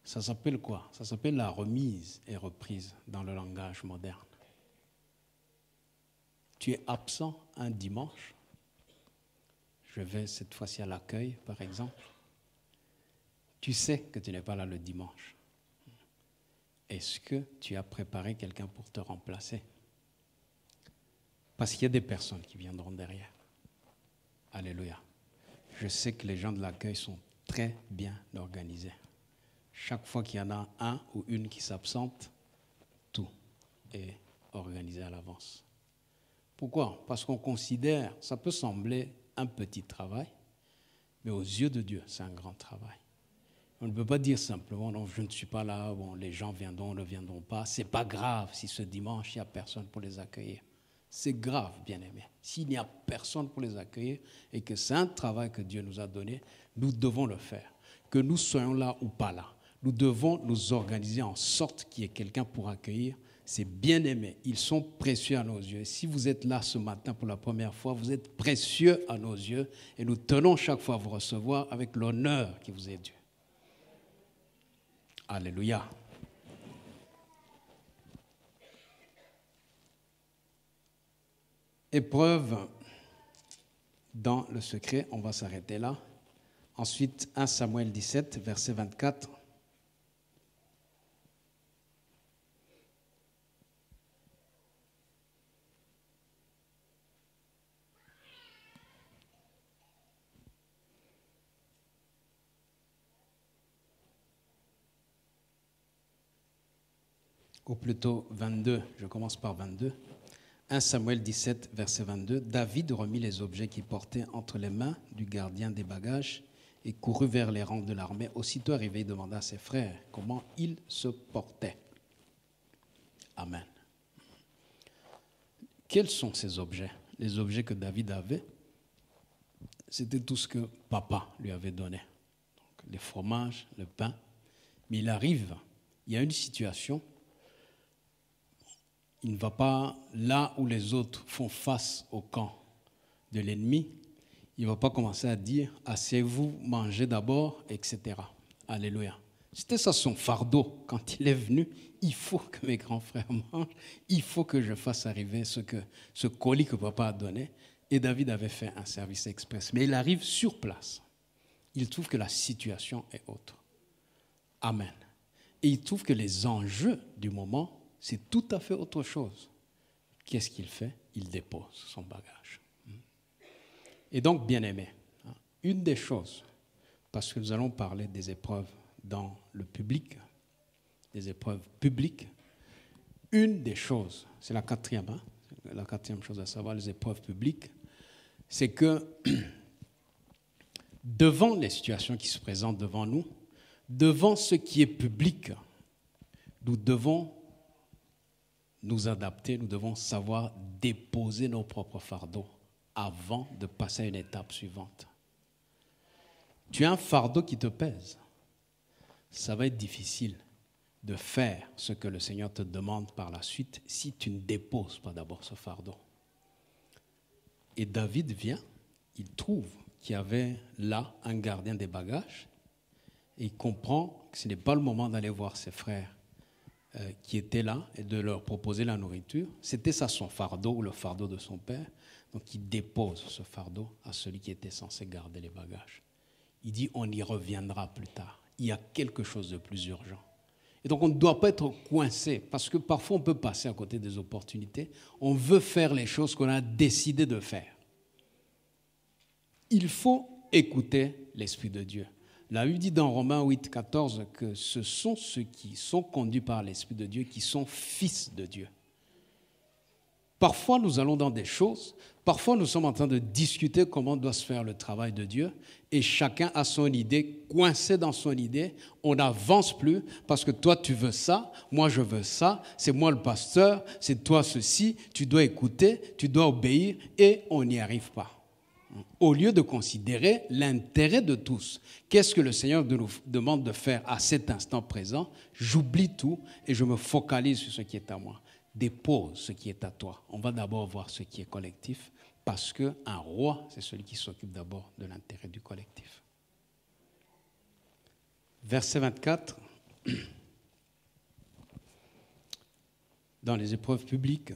A: Ça s'appelle quoi? Ça s'appelle la remise et reprise dans le langage moderne. Tu es absent un dimanche. Je vais cette fois-ci à l'accueil, par exemple. Tu sais que tu n'es pas là le dimanche. Est-ce que tu as préparé quelqu'un pour te remplacer? Parce qu'il y a des personnes qui viendront derrière. Alléluia. Je sais que les gens de l'accueil sont très bien organisés. Chaque fois qu'il y en a un ou une qui s'absente, tout est organisé à l'avance. Pourquoi? Parce qu'on considère, ça peut sembler un petit travail, mais aux yeux de Dieu, c'est un grand travail. On ne peut pas dire simplement, non, je ne suis pas là, bon, les gens viendront ou ne viendront pas. Ce n'est pas grave si ce dimanche, il n'y a personne pour les accueillir. C'est grave, bien-aimés. S'il n'y a personne pour les accueillir et que c'est un travail que Dieu nous a donné, nous devons le faire. Que nous soyons là ou pas là. Nous devons nous organiser en sorte qu'il y ait quelqu'un pour accueillir. C'est bien-aimé. Ils sont précieux à nos yeux. Si vous êtes là ce matin pour la première fois, vous êtes précieux à nos yeux et nous tenons chaque fois à vous recevoir avec l'honneur qui vous est dû. Alléluia. Épreuve dans le secret, on va s'arrêter là. Ensuite, 1 Samuel 17, verset 24. Ou plutôt 22, je commence par 22. 1 Samuel 17, verset 22. David remit les objets qu'il portait entre les mains du gardien des bagages et courut vers les rangs de l'armée. Aussitôt arrivé, il demanda à ses frères comment ils se portaient. Amen. Quels sont ces objets? Les objets que David avait, c'était tout ce que papa lui avait donné. Donc, les fromages, le pain. Mais il arrive, il y a une situation. Il ne va pas là où les autres font face au camp de l'ennemi. Il ne va pas commencer à dire « asseyez-vous, mangez d'abord », etc. Alléluia. C'était ça son fardeau. Quand il est venu, il faut que mes grands frères mangent, il faut que je fasse arriver ce colis que papa a donné. Et David avait fait un service express. Mais il arrive sur place. Il trouve que la situation est autre. Amen. Et il trouve que les enjeux du moment, c'est tout à fait autre chose. Qu'est-ce qu'il fait? Il dépose son bagage. Et donc, bien-aimé, une des choses, parce que nous allons parler des épreuves dans le public, des épreuves publiques, une des choses, c'est la quatrième chose à savoir, les épreuves publiques, c'est que devant les situations qui se présentent devant nous, devant ce qui est public, nous devons nous adapter, nous devons savoir déposer nos propres fardeaux avant de passer à une étape suivante. Tu as un fardeau qui te pèse. Ça va être difficile de faire ce que le Seigneur te demande par la suite si tu ne déposes pas d'abord ce fardeau. Et David vient, il trouve qu'il y avait là un gardien des bagages et il comprend que ce n'est pas le moment d'aller voir ses frères qui étaient là et de leur proposer la nourriture. C'était ça son fardeau ou le fardeau de son père. Donc il dépose ce fardeau à celui qui était censé garder les bagages. Il dit on y reviendra plus tard. Il y a quelque chose de plus urgent. Et donc on ne doit pas être coincé parce que parfois on peut passer à côté des opportunités. On veut faire les choses qu'on a décidé de faire. Il faut écouter l'Esprit de Dieu. La Bible dit dans Romains 8, 14 que ce sont ceux qui sont conduits par l'Esprit de Dieu qui sont fils de Dieu. Parfois, nous allons dans des choses, parfois nous sommes en train de discuter comment doit se faire le travail de Dieu et chacun a son idée, coincé dans son idée, on n'avance plus parce que toi tu veux ça, moi je veux ça, c'est moi le pasteur, c'est toi ceci, tu dois écouter, tu dois obéir et on n'y arrive pas. Au lieu de considérer l'intérêt de tous, qu'est-ce que le Seigneur nous demande de faire à cet instant présent? J'oublie tout et je me focalise sur ce qui est à moi. Dépose ce qui est à toi. On va d'abord voir ce qui est collectif, parce qu'un roi, c'est celui qui s'occupe d'abord de l'intérêt du collectif. Verset 24. Dans les épreuves publiques,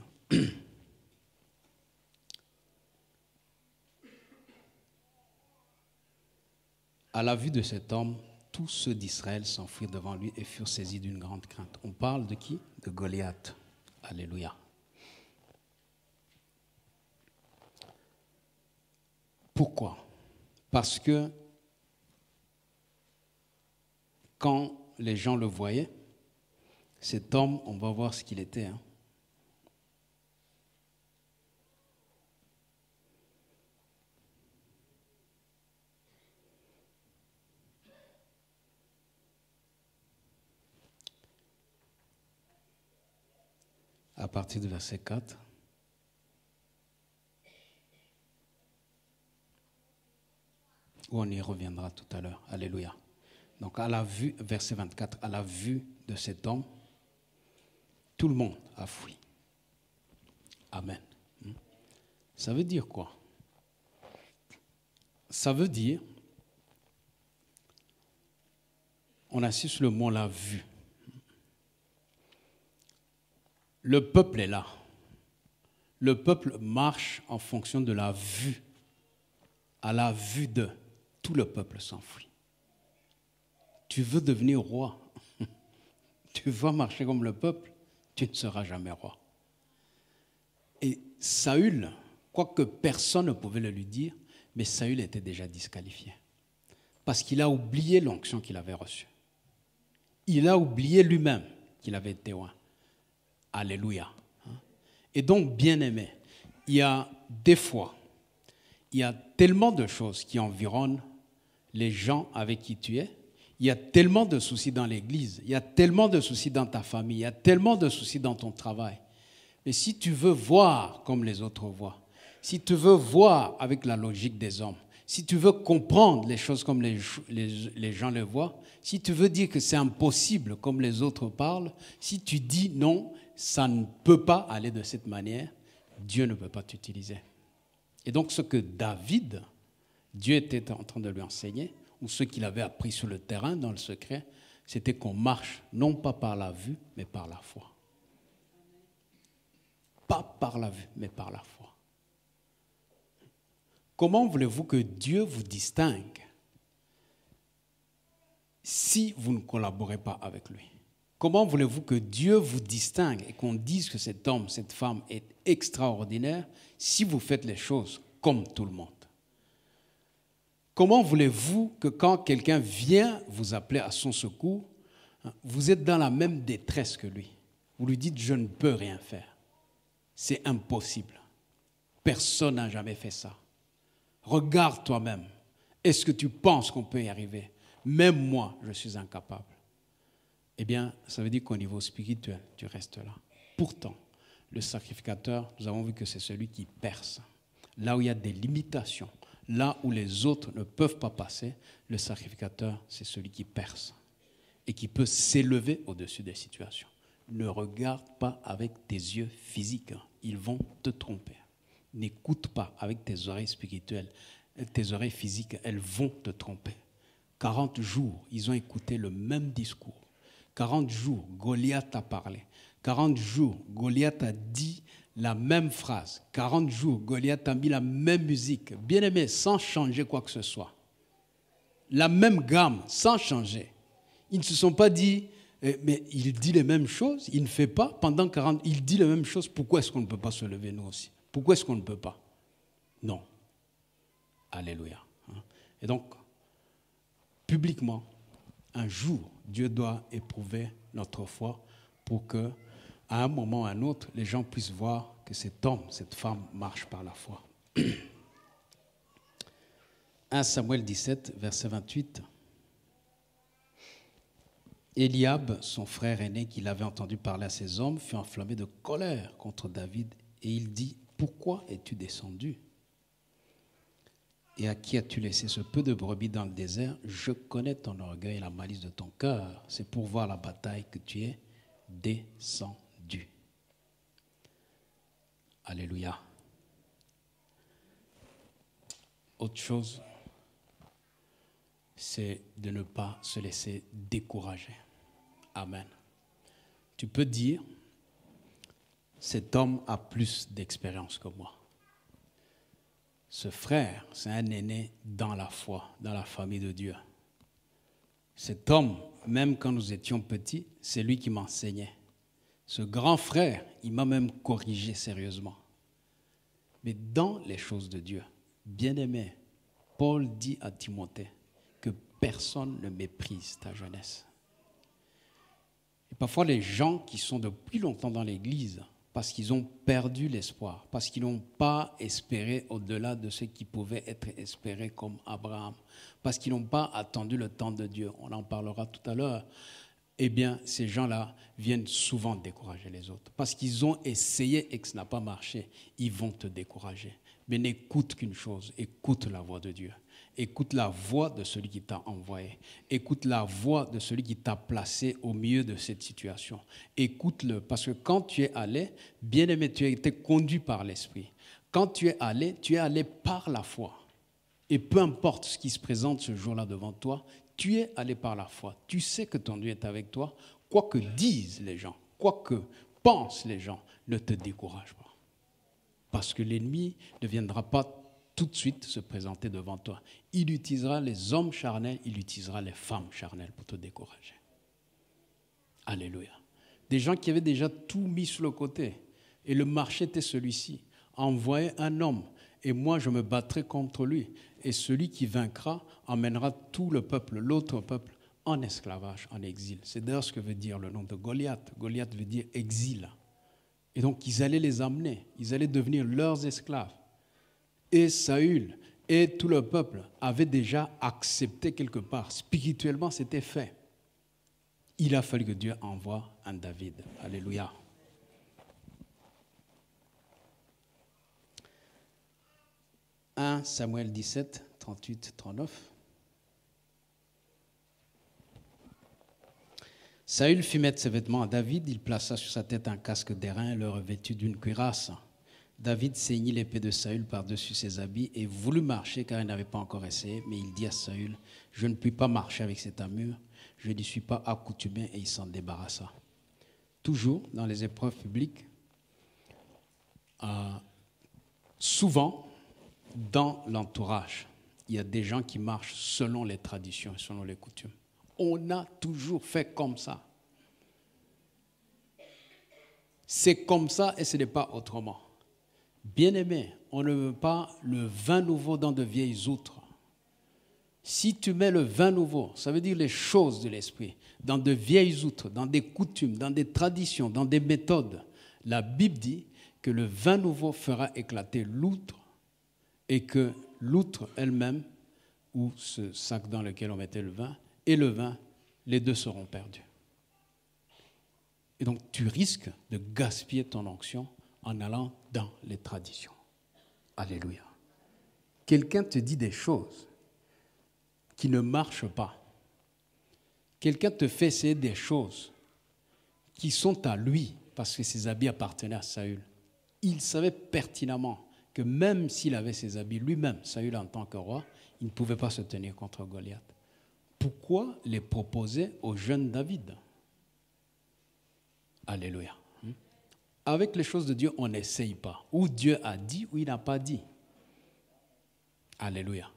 A: à la vue de cet homme, tous ceux d'Israël s'enfuirent devant lui et furent saisis d'une grande crainte. On parle de qui? De Goliath. Alléluia. Pourquoi? Parce que quand les gens le voyaient, cet homme, on va voir ce qu'il était. À partir du verset 4. Où on y reviendra tout à l'heure. Alléluia. Donc à la vue, verset 24, à la vue de cet homme, tout le monde a fui. Amen. Ça veut dire quoi? Ça veut dire, on assiste sur le mot la vue. Le peuple est là. Le peuple marche en fonction de la vue. À la vue de, tout le peuple s'enfuit. Tu veux devenir roi, tu vas marcher comme le peuple, tu ne seras jamais roi. Et Saül, quoique personne ne pouvait le lui dire, mais Saül était déjà disqualifié. Parce qu'il a oublié l'onction qu'il avait reçue. Il a oublié lui-même qu'il avait été roi. Alléluia. Et donc, bien-aimé, il y a des fois, il y a tellement de choses qui environnent les gens avec qui tu es. Il y a tellement de soucis dans l'église, il y a tellement de soucis dans ta famille, il y a tellement de soucis dans ton travail. Mais si tu veux voir comme les autres voient, si tu veux voir avec la logique des hommes, si tu veux comprendre les choses comme les gens les voient, si tu veux dire que c'est impossible comme les autres parlent, si tu dis non, ça ne peut pas aller de cette manière, Dieu ne peut pas t'utiliser. Et donc ce que David, Dieu était en train de lui enseigner, ou ce qu'il avait appris sur le terrain dans le secret, c'était qu'on marche non pas par la vue, mais par la foi. Pas par la vue, mais par la foi. Comment voulez-vous que Dieu vous distingue si vous ne collaborez pas avec lui? Comment voulez-vous que Dieu vous distingue et qu'on dise que cet homme, cette femme est extraordinaire si vous faites les choses comme tout le monde? Comment voulez-vous que quand quelqu'un vient vous appeler à son secours, vous êtes dans la même détresse que lui? Vous lui dites « je ne peux rien faire ». C'est impossible. Personne n'a jamais fait ça. Regarde toi-même. Est-ce que tu penses qu'on peut y arriver? Même moi, je suis incapable. Eh bien, ça veut dire qu'au niveau spirituel, tu restes là. Pourtant, le sacrificateur, nous avons vu que c'est celui qui perce. Là où il y a des limitations, là où les autres ne peuvent pas passer, le sacrificateur, c'est celui qui perce et qui peut s'élever au-dessus des situations. Ne regarde pas avec tes yeux physiques, ils vont te tromper. N'écoute pas avec tes oreilles spirituelles, tes oreilles physiques, elles vont te tromper. 40 jours, ils ont écouté le même discours. 40 jours, Goliath a parlé. 40 jours, Goliath a dit la même phrase. 40 jours, Goliath a mis la même musique. Bien aimé, sans changer quoi que ce soit. La même gamme, sans changer. Ils ne se sont pas dit, mais il dit les mêmes choses, il ne fait pas. Pendant 40, il dit les mêmes choses. Pourquoi est-ce qu'on ne peut pas se lever nous aussi? Pourquoi est-ce qu'on ne peut pas? Non. Alléluia. Et donc, publiquement, un jour, Dieu doit éprouver notre foi pour que, à un moment ou à un autre, les gens puissent voir que cet homme, cette femme marche par la foi. 1 Samuel 17, verset 28. Eliab, son frère aîné, qui l'avait entendu parler à ses hommes, fut enflammé de colère contre David et il dit, « Pourquoi es-tu descendu ? Et à qui as-tu laissé ce peu de brebis dans le désert ? Je connais ton orgueil et la malice de ton cœur. C'est pour voir la bataille que tu es descendu. » Alléluia. Autre chose, c'est de ne pas se laisser décourager. Amen. Tu peux dire, cet homme a plus d'expérience que moi. Ce frère, c'est un aîné dans la foi, dans la famille de Dieu. Cet homme, même quand nous étions petits, c'est lui qui m'enseignait. Ce grand frère, il m'a même corrigé sérieusement. Mais dans les choses de Dieu, bien-aimé, Paul dit à Timothée que personne ne méprise ta jeunesse. Et parfois, les gens qui sont depuis longtemps dans l'Église, parce qu'ils ont perdu l'espoir, parce qu'ils n'ont pas espéré au-delà de ce qui pouvait être espéré comme Abraham, parce qu'ils n'ont pas attendu le temps de Dieu, on en parlera tout à l'heure, eh bien, ces gens-là viennent souvent décourager les autres. Parce qu'ils ont essayé et que ça n'a pas marché, ils vont te décourager. Mais n'écoute qu'une chose, écoute la voix de Dieu. Écoute la voix de celui qui t'a envoyé. Écoute la voix de celui qui t'a placé au milieu de cette situation. Écoute-le, parce que quand tu es allé, bien-aimé, tu as été conduit par l'Esprit. Quand tu es allé par la foi. Et peu importe ce qui se présente ce jour-là devant toi, tu es allé par la foi. Tu sais que ton Dieu est avec toi. Quoi que disent les gens, quoi que pensent les gens, ne te décourage pas. Parce que l'ennemi ne viendra pas tout de suite se présenter devant toi. Il utilisera les hommes charnels, il utilisera les femmes charnelles pour te décourager. Alléluia. Des gens qui avaient déjà tout mis sur le côté. Et le marché était celui-ci. Envoyez un homme et moi je me battrai contre lui. Et celui qui vaincra emmènera tout le peuple, l'autre peuple, en esclavage, en exil. C'est d'ailleurs ce que veut dire le nom de Goliath. Goliath veut dire exil. Et donc ils allaient les amener, ils allaient devenir leurs esclaves. Et Saül et tout le peuple avaient déjà accepté quelque part. Spirituellement, c'était fait. Il a fallu que Dieu envoie un David. Alléluia. « 1 Samuel 17, 38, 39. Saül fit mettre ses vêtements à David. Il plaça sur sa tête un casque d'airain et le revêtit d'une cuirasse. David ceignit l'épée de Saül par-dessus ses habits et voulut marcher car il n'avait pas encore essayé. Mais il dit à Saül, « Je ne puis pas marcher avec cette armure. Je n'y suis pas accoutumé. » Et il s'en débarrassa. Toujours dans les épreuves publiques, souvent dans l'entourage, il y a des gens qui marchent selon les traditions et selon les coutumes. On a toujours fait comme ça. C'est comme ça et ce n'est pas autrement. Bien-aimé, on ne veut pas le vin nouveau dans de vieilles outres. Si tu mets le vin nouveau, ça veut dire les choses de l'esprit, dans de vieilles outres, dans des coutumes, dans des traditions, dans des méthodes, la Bible dit que le vin nouveau fera éclater l'outre et que l'outre elle-même, ou ce sac dans lequel on mettait le vin, et le vin, les deux seront perdus. Et donc tu risques de gaspiller ton onction en allant dans les traditions. Alléluia. Quelqu'un te dit des choses qui ne marchent pas. Quelqu'un te fait essayer des choses qui sont à lui, parce que ses habits appartenaient à Saül. Il savait pertinemment que même s'il avait ses habits lui-même, Saül en tant que roi, il ne pouvait pas se tenir contre Goliath. Pourquoi les proposer au jeune David? Alléluia. Avec les choses de Dieu, on n'essaye pas. Ou Dieu a dit, ou il n'a pas dit. Alléluia.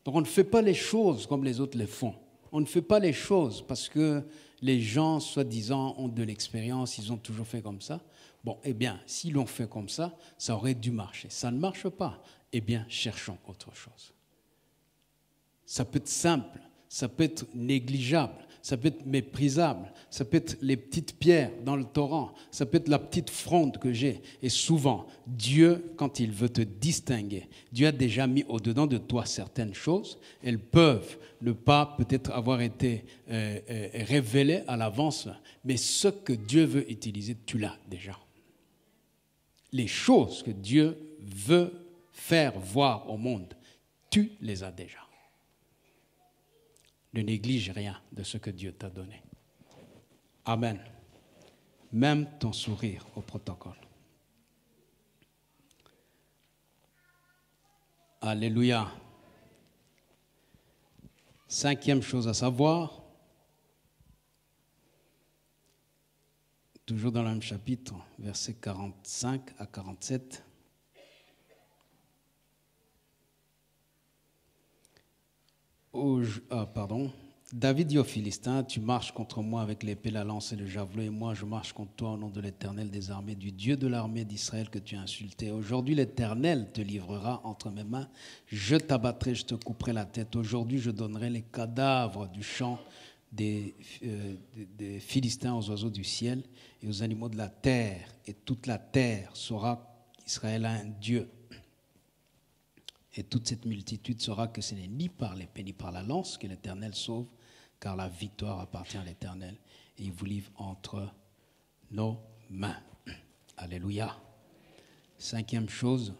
A: Donc on ne fait pas les choses comme les autres les font. On ne fait pas les choses parce que les gens, soi-disant, ont de l'expérience, ils ont toujours fait comme ça. Bon, eh bien, s'ils l'ont fait comme ça, ça aurait dû marcher. Ça ne marche pas. Eh bien, cherchons autre chose. Ça peut être simple, ça peut être négligeable, ça peut être méprisable, ça peut être les petites pierres dans le torrent, ça peut être la petite fronde que j'ai. Et souvent, Dieu, quand il veut te distinguer, Dieu a déjà mis au-dedans de toi certaines choses. Elles peuvent ne pas peut-être avoir été révélées à l'avance, mais ce que Dieu veut utiliser, tu l'as déjà. Les choses que Dieu veut faire voir au monde, tu les as déjà. Ne néglige rien de ce que Dieu t'a donné. Amen. Même ton sourire au protocole. Alléluia. 5e chose à savoir, toujours dans le même chapitre, versets 45 à 47. David dit aux Philistins, tu marches contre moi avec l'épée, la lance et le javelot, et moi je marche contre toi au nom de l'Éternel des armées, du Dieu de l'armée d'Israël que tu as insulté. Aujourd'hui l'Éternel te livrera entre mes mains, je t'abattrai, je te couperai la tête. Aujourd'hui je donnerai les cadavres du champ des Philistins aux oiseaux du ciel et aux animaux de la terre, et toute la terre saura qu'Israël a un Dieu. Et toute cette multitude saura que ce n'est ni par l'épée ni par la lance que l'Éternel sauve, car la victoire appartient à l'Éternel et il vous livre entre nos mains. Alléluia. 5e chose,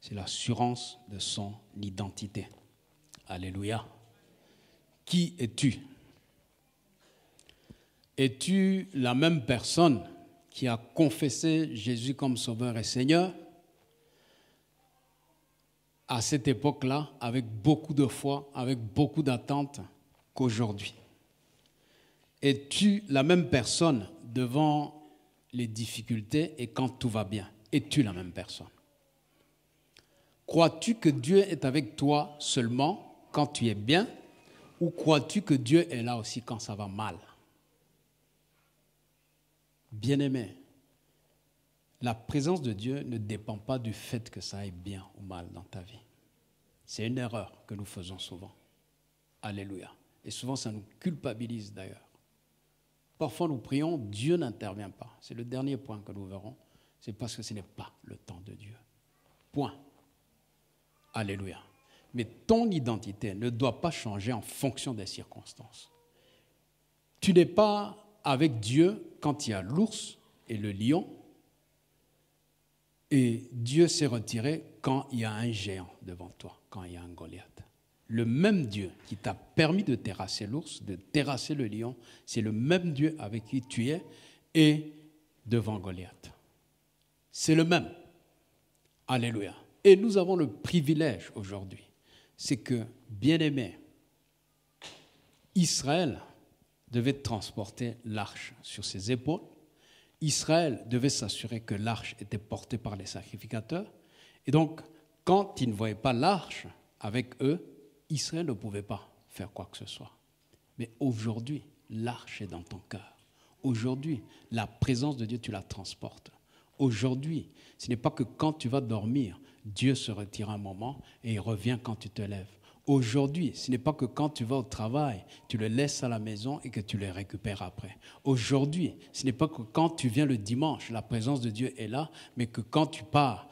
A: c'est l'assurance de son identité. Alléluia. Qui es-tu? Es-tu la même personne qui a confessé Jésus comme Sauveur et Seigneur à cette époque-là, avec beaucoup de foi, avec beaucoup d'attente, qu'aujourd'hui? Es-tu la même personne devant les difficultés et quand tout va bien? Es-tu la même personne? Crois-tu que Dieu est avec toi seulement quand tu es bien, ou crois-tu que Dieu est là aussi quand ça va mal? Bien-aimé, la présence de Dieu ne dépend pas du fait que ça aille bien ou mal dans ta vie. C'est une erreur que nous faisons souvent. Alléluia. Et souvent, ça nous culpabilise d'ailleurs. Parfois, nous prions, Dieu n'intervient pas. C'est le dernier point que nous verrons. C'est parce que ce n'est pas le temps de Dieu. Point. Alléluia. Mais ton identité ne doit pas changer en fonction des circonstances. Tu n'es pas avec Dieu quand il y a l'ours et le lion, et Dieu s'est retiré quand il y a un géant devant toi, quand il y a un Goliath. Le même Dieu qui t'a permis de terrasser l'ours, de terrasser le lion, c'est le même Dieu avec qui tu es et devant Goliath. C'est le même. Alléluia. Et nous avons le privilège aujourd'hui, c'est que, bien-aimé, Israël devait transporter l'arche sur ses épaules. Israël devait s'assurer que l'arche était portée par les sacrificateurs. Et donc, quand ils ne voyaient pas l'arche avec eux, Israël ne pouvait pas faire quoi que ce soit. Mais aujourd'hui, l'arche est dans ton cœur. Aujourd'hui, la présence de Dieu, tu la transportes. Aujourd'hui, ce n'est pas que quand tu vas dormir, Dieu se retire un moment et il revient quand tu te lèves. Aujourd'hui, ce n'est pas que quand tu vas au travail, tu le laisses à la maison et que tu le récupères après. Aujourd'hui, ce n'est pas que quand tu viens le dimanche, la présence de Dieu est là, mais que quand tu pars,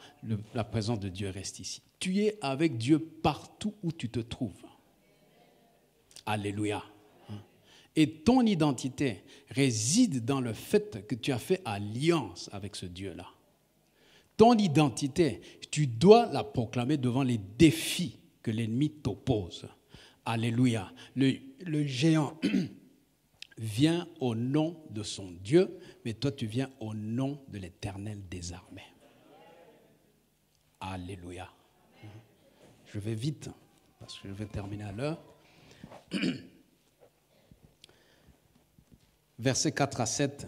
A: la présence de Dieu reste ici. Tu es avec Dieu partout où tu te trouves. Alléluia. Et ton identité réside dans le fait que tu as fait alliance avec ce Dieu-là. Ton identité, tu dois la proclamer devant les défis que l'ennemi t'oppose. Alléluia. Le géant vient au nom de son Dieu, mais toi tu viens au nom de l'Éternel des armées. Alléluia. Je vais vite, parce que je vais terminer à l'heure. Versets 4 à 7.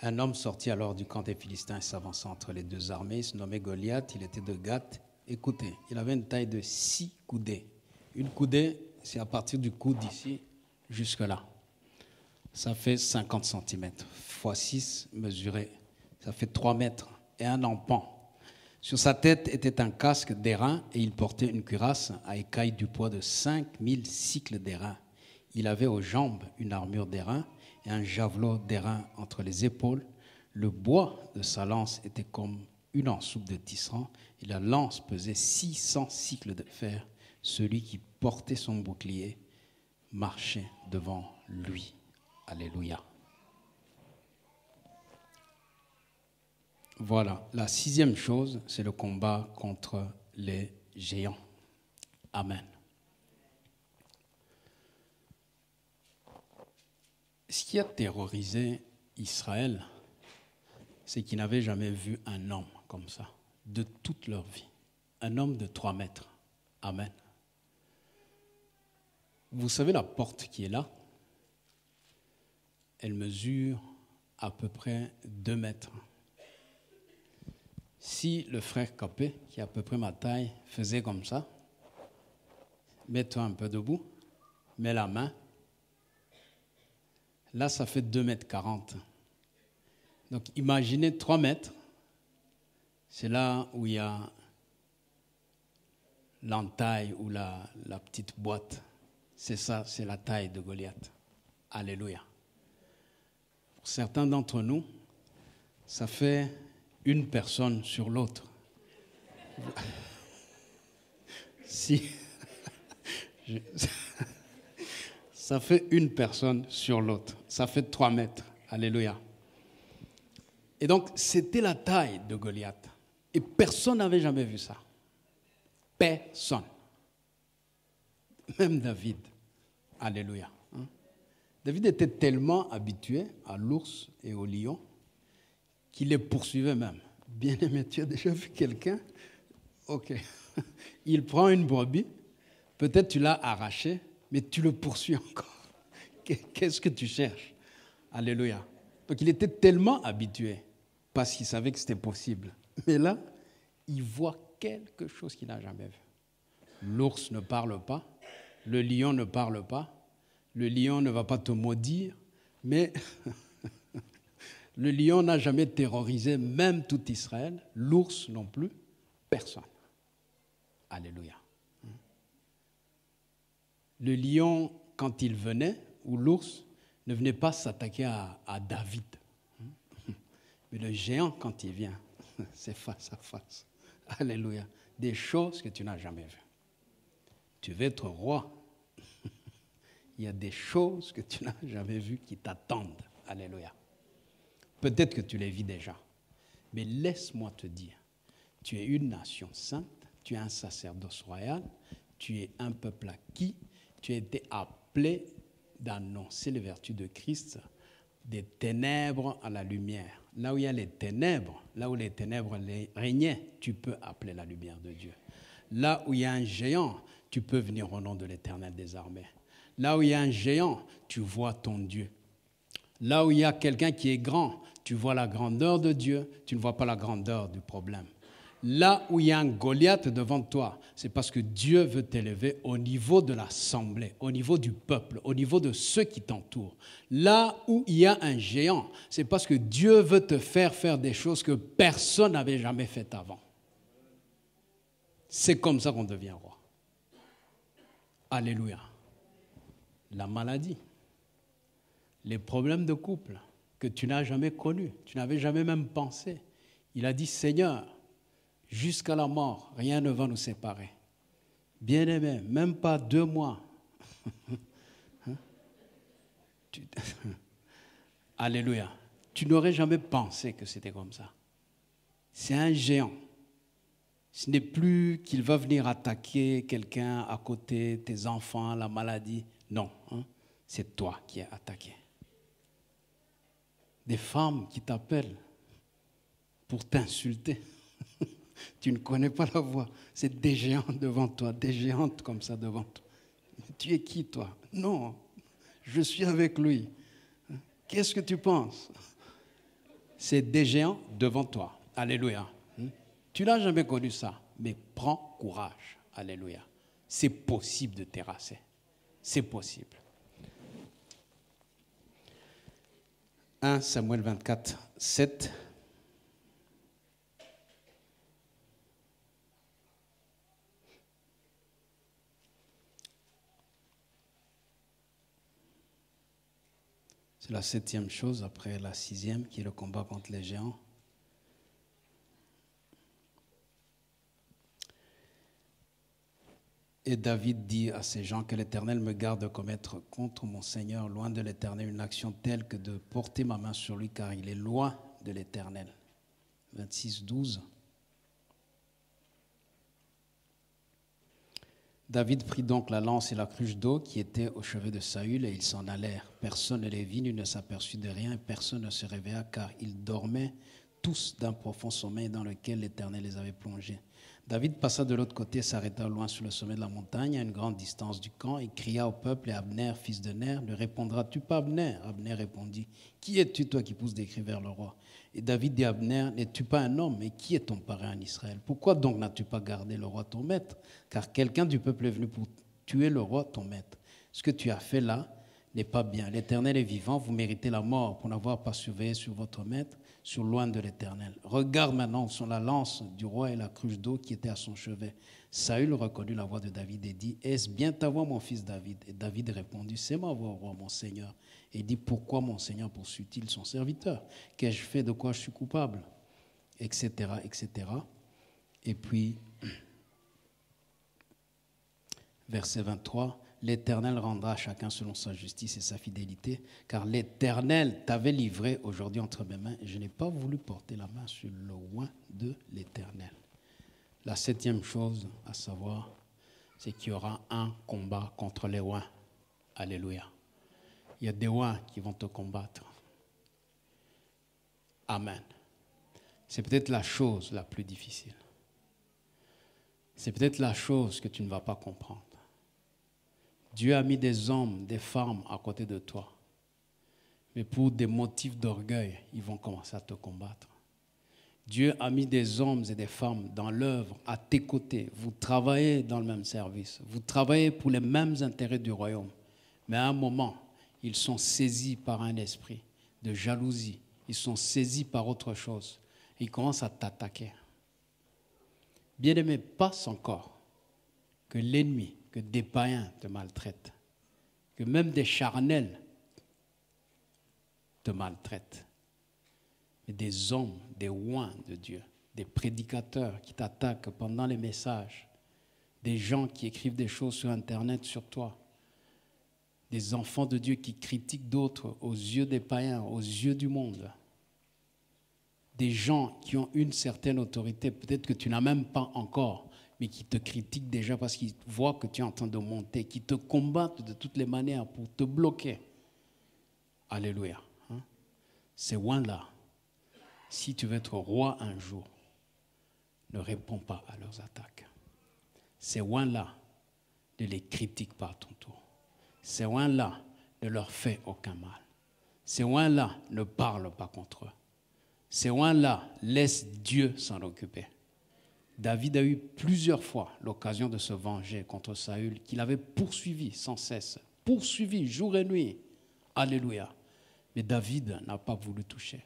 A: Un homme sortit alors du camp des Philistins et s'avança entre les deux armées. Il se nommait Goliath, il était de Gath. Écoutez, il avait une taille de 6 coudées. Une coudée, c'est à partir du coude ici jusque là. Ça fait 50 centimètres. Fois 6 mesuré, ça fait 3 mètres. Et un empan. Sur sa tête était un casque d'airain et il portait une cuirasse à écailles du poids de 5000 cycles d'airain. Il avait aux jambes une armure d'airain et un javelot d'airain entre les épaules. Le bois de sa lance était comme une ensoupe de tisserand et la lance pesait 600 cycles de fer. Celui qui portait son bouclier marchait devant lui. Alléluia. Voilà, la 6e chose, c'est le combat contre les géants. Amen. Ce qui a terrorisé Israël, c'est qu'ils n'avaient jamais vu un homme comme ça, de toute leur vie. Un homme de 3 mètres. Amen. Vous savez la porte qui est là? Elle mesure à peu près 2 mètres. Si le frère Capé, qui est à peu près ma taille, faisait comme ça, mets-toi un peu debout, mets la main, là ça fait 2,40 m. Donc imaginez 3 mètres, c'est là où il y a l'entaille ou la petite boîte. C'est ça, c'est la taille de Goliath. Alléluia. Pour certains d'entre nous, ça fait une personne sur l'autre. Si, ça fait une personne sur l'autre. Ça fait 3 mètres. Alléluia. Et donc, c'était la taille de Goliath. Et personne n'avait jamais vu ça. Personne. Même David. Alléluia. David était tellement habitué à l'ours et au lion qu'il les poursuivait même. Bien-aimé, tu as déjà vu quelqu'un? Ok. Il prend une brebis, peut-être tu l'as arraché, mais tu le poursuis encore. Qu'est-ce que tu cherches? Alléluia. Donc il était tellement habitué, parce qu'il savait que c'était possible. Mais là, il voit quelque chose qu'il n'a jamais vu. L'ours ne parle pas, le lion ne parle pas, le lion ne va pas te maudire, mais le lion n'a jamais terrorisé même tout Israël, l'ours non plus, personne. Alléluia. Le lion, quand il venait, ou l'ours, ne venait pas s'attaquer à David. Mais le géant, quand il vient, c'est face à face. Alléluia. Des choses que tu n'as jamais vues. Tu veux être roi. Il y a des choses que tu n'as jamais vues qui t'attendent. Alléluia. Peut-être que tu les vis déjà. Mais laisse-moi te dire, tu es une nation sainte, tu es un sacerdoce royal, tu es un peuple acquis, tu as été appelé d'annoncer les vertus de Christ, des ténèbres à la lumière. Là où il y a les ténèbres, là où les ténèbres régnaient, tu peux appeler la lumière de Dieu. Là où il y a un géant, tu peux venir au nom de l'Éternel des armées. Là où il y a un géant, tu vois ton Dieu. Là où il y a quelqu'un qui est grand, tu vois la grandeur de Dieu, tu ne vois pas la grandeur du problème. Là où il y a un Goliath devant toi, c'est parce que Dieu veut t'élever au niveau de l'assemblée, au niveau du peuple, au niveau de ceux qui t'entourent. Là où il y a un géant, c'est parce que Dieu veut te faire des choses que personne n'avait jamais faites avant. C'est comme ça qu'on devient roi. Alléluia. La maladie, les problèmes de couple que tu n'as jamais connus, tu n'avais jamais même pensé. Il a dit, Seigneur, jusqu'à la mort, rien ne va nous séparer. Bien-aimé, même pas 2 mois. Alléluia. Tu n'aurais jamais pensé que c'était comme ça. C'est un géant. Ce n'est plus qu'il va venir attaquer quelqu'un à côté, tes enfants, la maladie. Non, c'est toi qui es attaqué. Des femmes qui t'appellent pour t'insulter. Tu ne connais pas la voix. C'est des géants devant toi, des géantes comme ça devant toi. Tu es qui, toi? Non, je suis avec lui. Qu'est-ce que tu penses? C'est des géants devant toi. Alléluia. Tu n'as jamais connu ça, mais prends courage. Alléluia. C'est possible de terrasser. C'est possible. 1 Samuel 24, 7. C'est la 7e chose après la 6e qui est le combat contre les géants. Et David dit à ces gens que l'Éternel me garde de commettre contre mon Seigneur, loin de l'Éternel, une action telle que de porter ma main sur lui, car il est loin de l'Éternel. 26, 12. David prit donc la lance et la cruche d'eau qui étaient au chevet de Saül, et ils s'en allèrent. Personne ne les vit, nul ne s'aperçut de rien, et personne ne se réveilla, car ils dormaient tous d'un profond sommeil dans lequel l'Éternel les avait plongés. David passa de l'autre côté, s'arrêta loin sur le sommet de la montagne, à une grande distance du camp, et cria au peuple, et Abner, fils de Ner, lui répondras-tu pas, Abner? Abner répondit, qui es-tu, toi, qui pousses des cris vers le roi? Et David dit à Abner, n'es-tu pas un homme? Et qui est ton parrain en Israël? Pourquoi donc n'as-tu pas gardé le roi ton maître? Car quelqu'un du peuple est venu pour tuer le roi ton maître. Ce que tu as fait là n'est pas bien. L'Éternel est vivant, vous méritez la mort pour n'avoir pas surveillé sur votre maître, sur loin de l'Éternel. Regarde maintenant sur la lance du roi et la cruche d'eau qui était à son chevet. Saül reconnut la voix de David et dit, est-ce bien ta voix, mon fils David? Et David répondit, c'est ma voix, roi, mon Seigneur. Et il dit, pourquoi mon Seigneur poursuit-il son serviteur? Qu'ai-je fait, de quoi je suis coupable? Etc., etc. Et puis, verset 23, l'Éternel rendra à chacun selon sa justice et sa fidélité, car l'Éternel t'avait livré aujourd'hui entre mes mains, et je n'ai pas voulu porter la main sur le oint de l'Éternel. La 7e chose à savoir, c'est qu'il y aura un combat contre les oints. Alléluia. Il y a des oints qui vont te combattre. Amen. C'est peut-être la chose la plus difficile. C'est peut-être la chose que tu ne vas pas comprendre. Dieu a mis des hommes, des femmes à côté de toi. Mais pour des motifs d'orgueil, ils vont commencer à te combattre. Dieu a mis des hommes et des femmes dans l'œuvre à tes côtés. Vous travaillez dans le même service. Vous travaillez pour les mêmes intérêts du royaume. Mais à un moment, ils sont saisis par un esprit de jalousie. Ils sont saisis par autre chose. Ils commencent à t'attaquer. Bien-aimé, passe encore que l'ennemi, que des païens te maltraitent, que même des charnels te maltraitent. Mais des hommes, des oints de Dieu, des prédicateurs qui t'attaquent pendant les messages, des gens qui écrivent des choses sur Internet sur toi, des enfants de Dieu qui critiquent d'autres aux yeux des païens, aux yeux du monde, des gens qui ont une certaine autorité, peut-être que tu n'as même pas encore, mais qui te critiquent déjà parce qu'ils voient que tu es en train de monter, qui te combattent de toutes les manières pour te bloquer. Alléluia. Ces oints-là, si tu veux être roi un jour, ne réponds pas à leurs attaques. Ces oints-là, ne les critique pas à ton tour. Ces oints-là, ne leur fais aucun mal. Ces oints-là, ne parle pas contre eux. Ces oints-là, laisse Dieu s'en occuper. David a eu plusieurs fois l'occasion de se venger contre Saül, qu'il avait poursuivi sans cesse, poursuivi jour et nuit. Alléluia. Mais David n'a pas voulu toucher.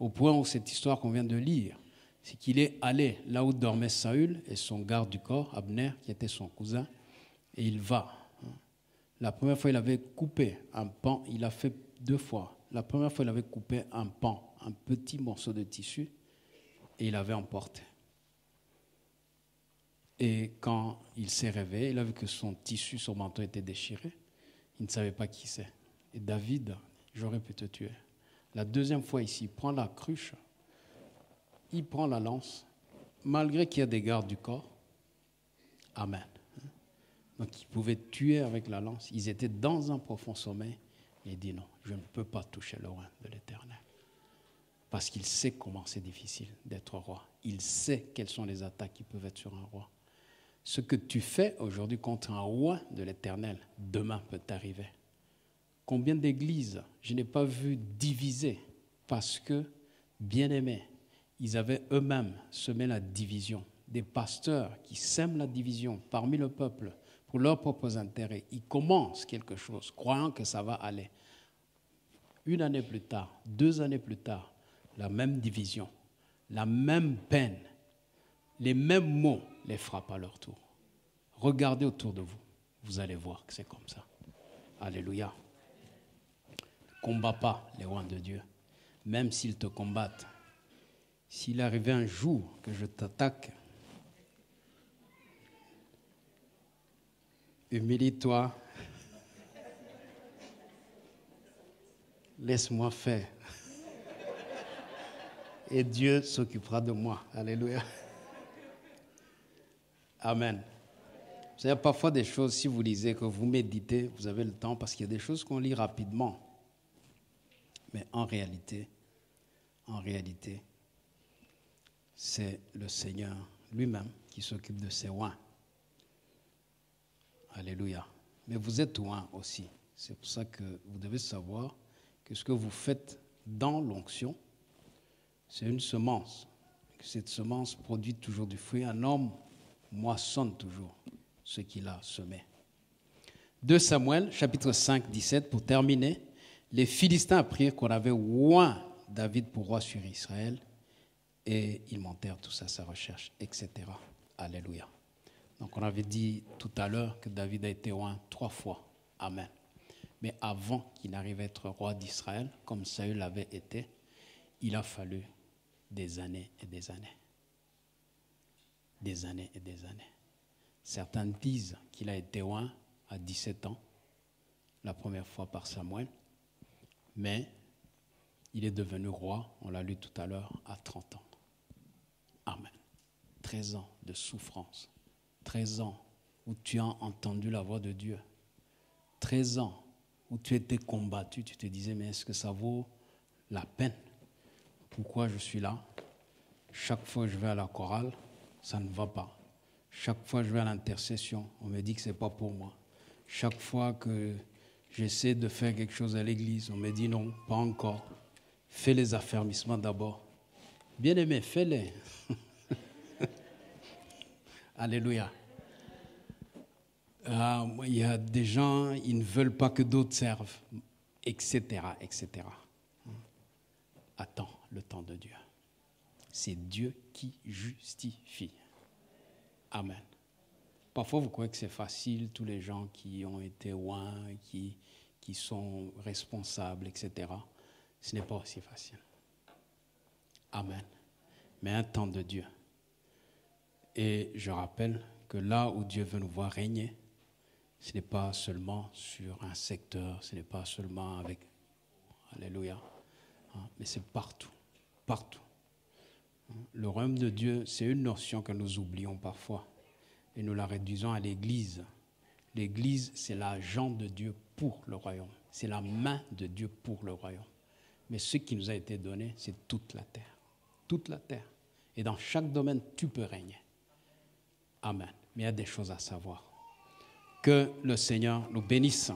A: Au point où cette histoire qu'on vient de lire, c'est qu'il est allé là où dormait Saül et son garde du corps, Abner, qui était son cousin, et il va. La première fois, il avait coupé un pan, il a fait 2 fois. La première fois, il avait coupé un pan, un petit morceau de tissu, et il avait emporté. Et quand il s'est réveillé, il a vu que son tissu, son manteau était déchiré. Il ne savait pas qui c'est. Et David, j'aurais pu te tuer. La 2e fois ici, il prend la cruche, il prend la lance, malgré qu'il y a des gardes du corps. Amen. Donc il pouvait tuer avec la lance. Ils étaient dans un profond sommeil. Et il dit non, je ne peux pas toucher le oint de l'Éternel. Parce qu'il sait comment c'est difficile d'être roi. Il sait quelles sont les attaques qui peuvent être sur un roi. Ce que tu fais aujourd'hui contre un roi de l'Éternel, demain peut t'arriver. Combien d'églises je n'ai pas vu diviser parce que, bien aimés, ils avaient eux-mêmes semé la division. Des pasteurs qui sèment la division parmi le peuple pour leurs propres intérêts. Ils commencent quelque chose, croyant que ça va aller. 1 année plus tard, 2 années plus tard, la même division, la même peine, les mêmes mots les frappent à leur tour. Regardez autour de vous, vous allez voir que c'est comme ça. Alléluia. Ne combat pas les rois de Dieu, même s'ils te combattent. S'il arrivait un jour que je t'attaque, humilie-toi, laisse-moi faire. Et Dieu s'occupera de moi. Alléluia. Amen. Vous savez, parfois des choses, si vous lisez, que vous méditez, vous avez le temps, parce qu'il y a des choses qu'on lit rapidement. Mais en réalité, c'est le Seigneur lui-même qui s'occupe de ses oins. Alléluia. Mais vous êtes oint aussi. C'est pour ça que vous devez savoir que ce que vous faites dans l'onction, c'est une semence. Cette semence produit toujours du fruit. Un homme moissonne toujours ce qu'il a semé. 2 Samuel, chapitre 5, 17, pour terminer. Les Philistins apprirent qu'on avait oint David pour roi sur Israël et ils montèrent tous à sa recherche, etc. Alléluia. Donc on avait dit tout à l'heure que David a été oint 3 fois. Amen. Mais avant qu'il n'arrive à être roi d'Israël, comme Saül l'avait été, il a fallu des années et des années. Des années et des années. Certains disent qu'il a été oint à 17 ans, la première fois par Samuel, mais il est devenu roi, on l'a lu tout à l'heure, à 30 ans. Amen. 13 ans de souffrance. 13 ans où tu as entendu la voix de Dieu. 13 ans où tu étais combattu, tu te disais, mais est-ce que ça vaut la peine? Pourquoi je suis là? Chaque fois que je vais à la chorale, ça ne va pas. Chaque fois que je vais à l'intercession, on me dit que ce n'est pas pour moi. Chaque fois que j'essaie de faire quelque chose à l'église, on me dit non, pas encore. Fais les affermissements d'abord. Bien-aimé, fais-les. Alléluia. Il y a des gens, ils ne veulent pas que d'autres servent, etc., etc. Attends le temps de Dieu. C'est Dieu qui justifie. Amen. Parfois, vous croyez que c'est facile, tous les gens qui ont été oints, qui sont responsables, etc. Ce n'est pas aussi facile. Amen. Mais un temps de Dieu. Et je rappelle que là où Dieu veut nous voir régner, ce n'est pas seulement sur un secteur, ce n'est pas seulement avec... Alléluia. Mais c'est partout. Partout. Le royaume de Dieu, c'est une notion que nous oublions parfois. Et nous la réduisons à l'Église. L'Église, c'est l'agent de Dieu pour le royaume. C'est la main de Dieu pour le royaume. Mais ce qui nous a été donné, c'est toute la terre. Toute la terre. Et dans chaque domaine, tu peux régner. Amen. Mais il y a des choses à savoir. Que le Seigneur nous bénisse.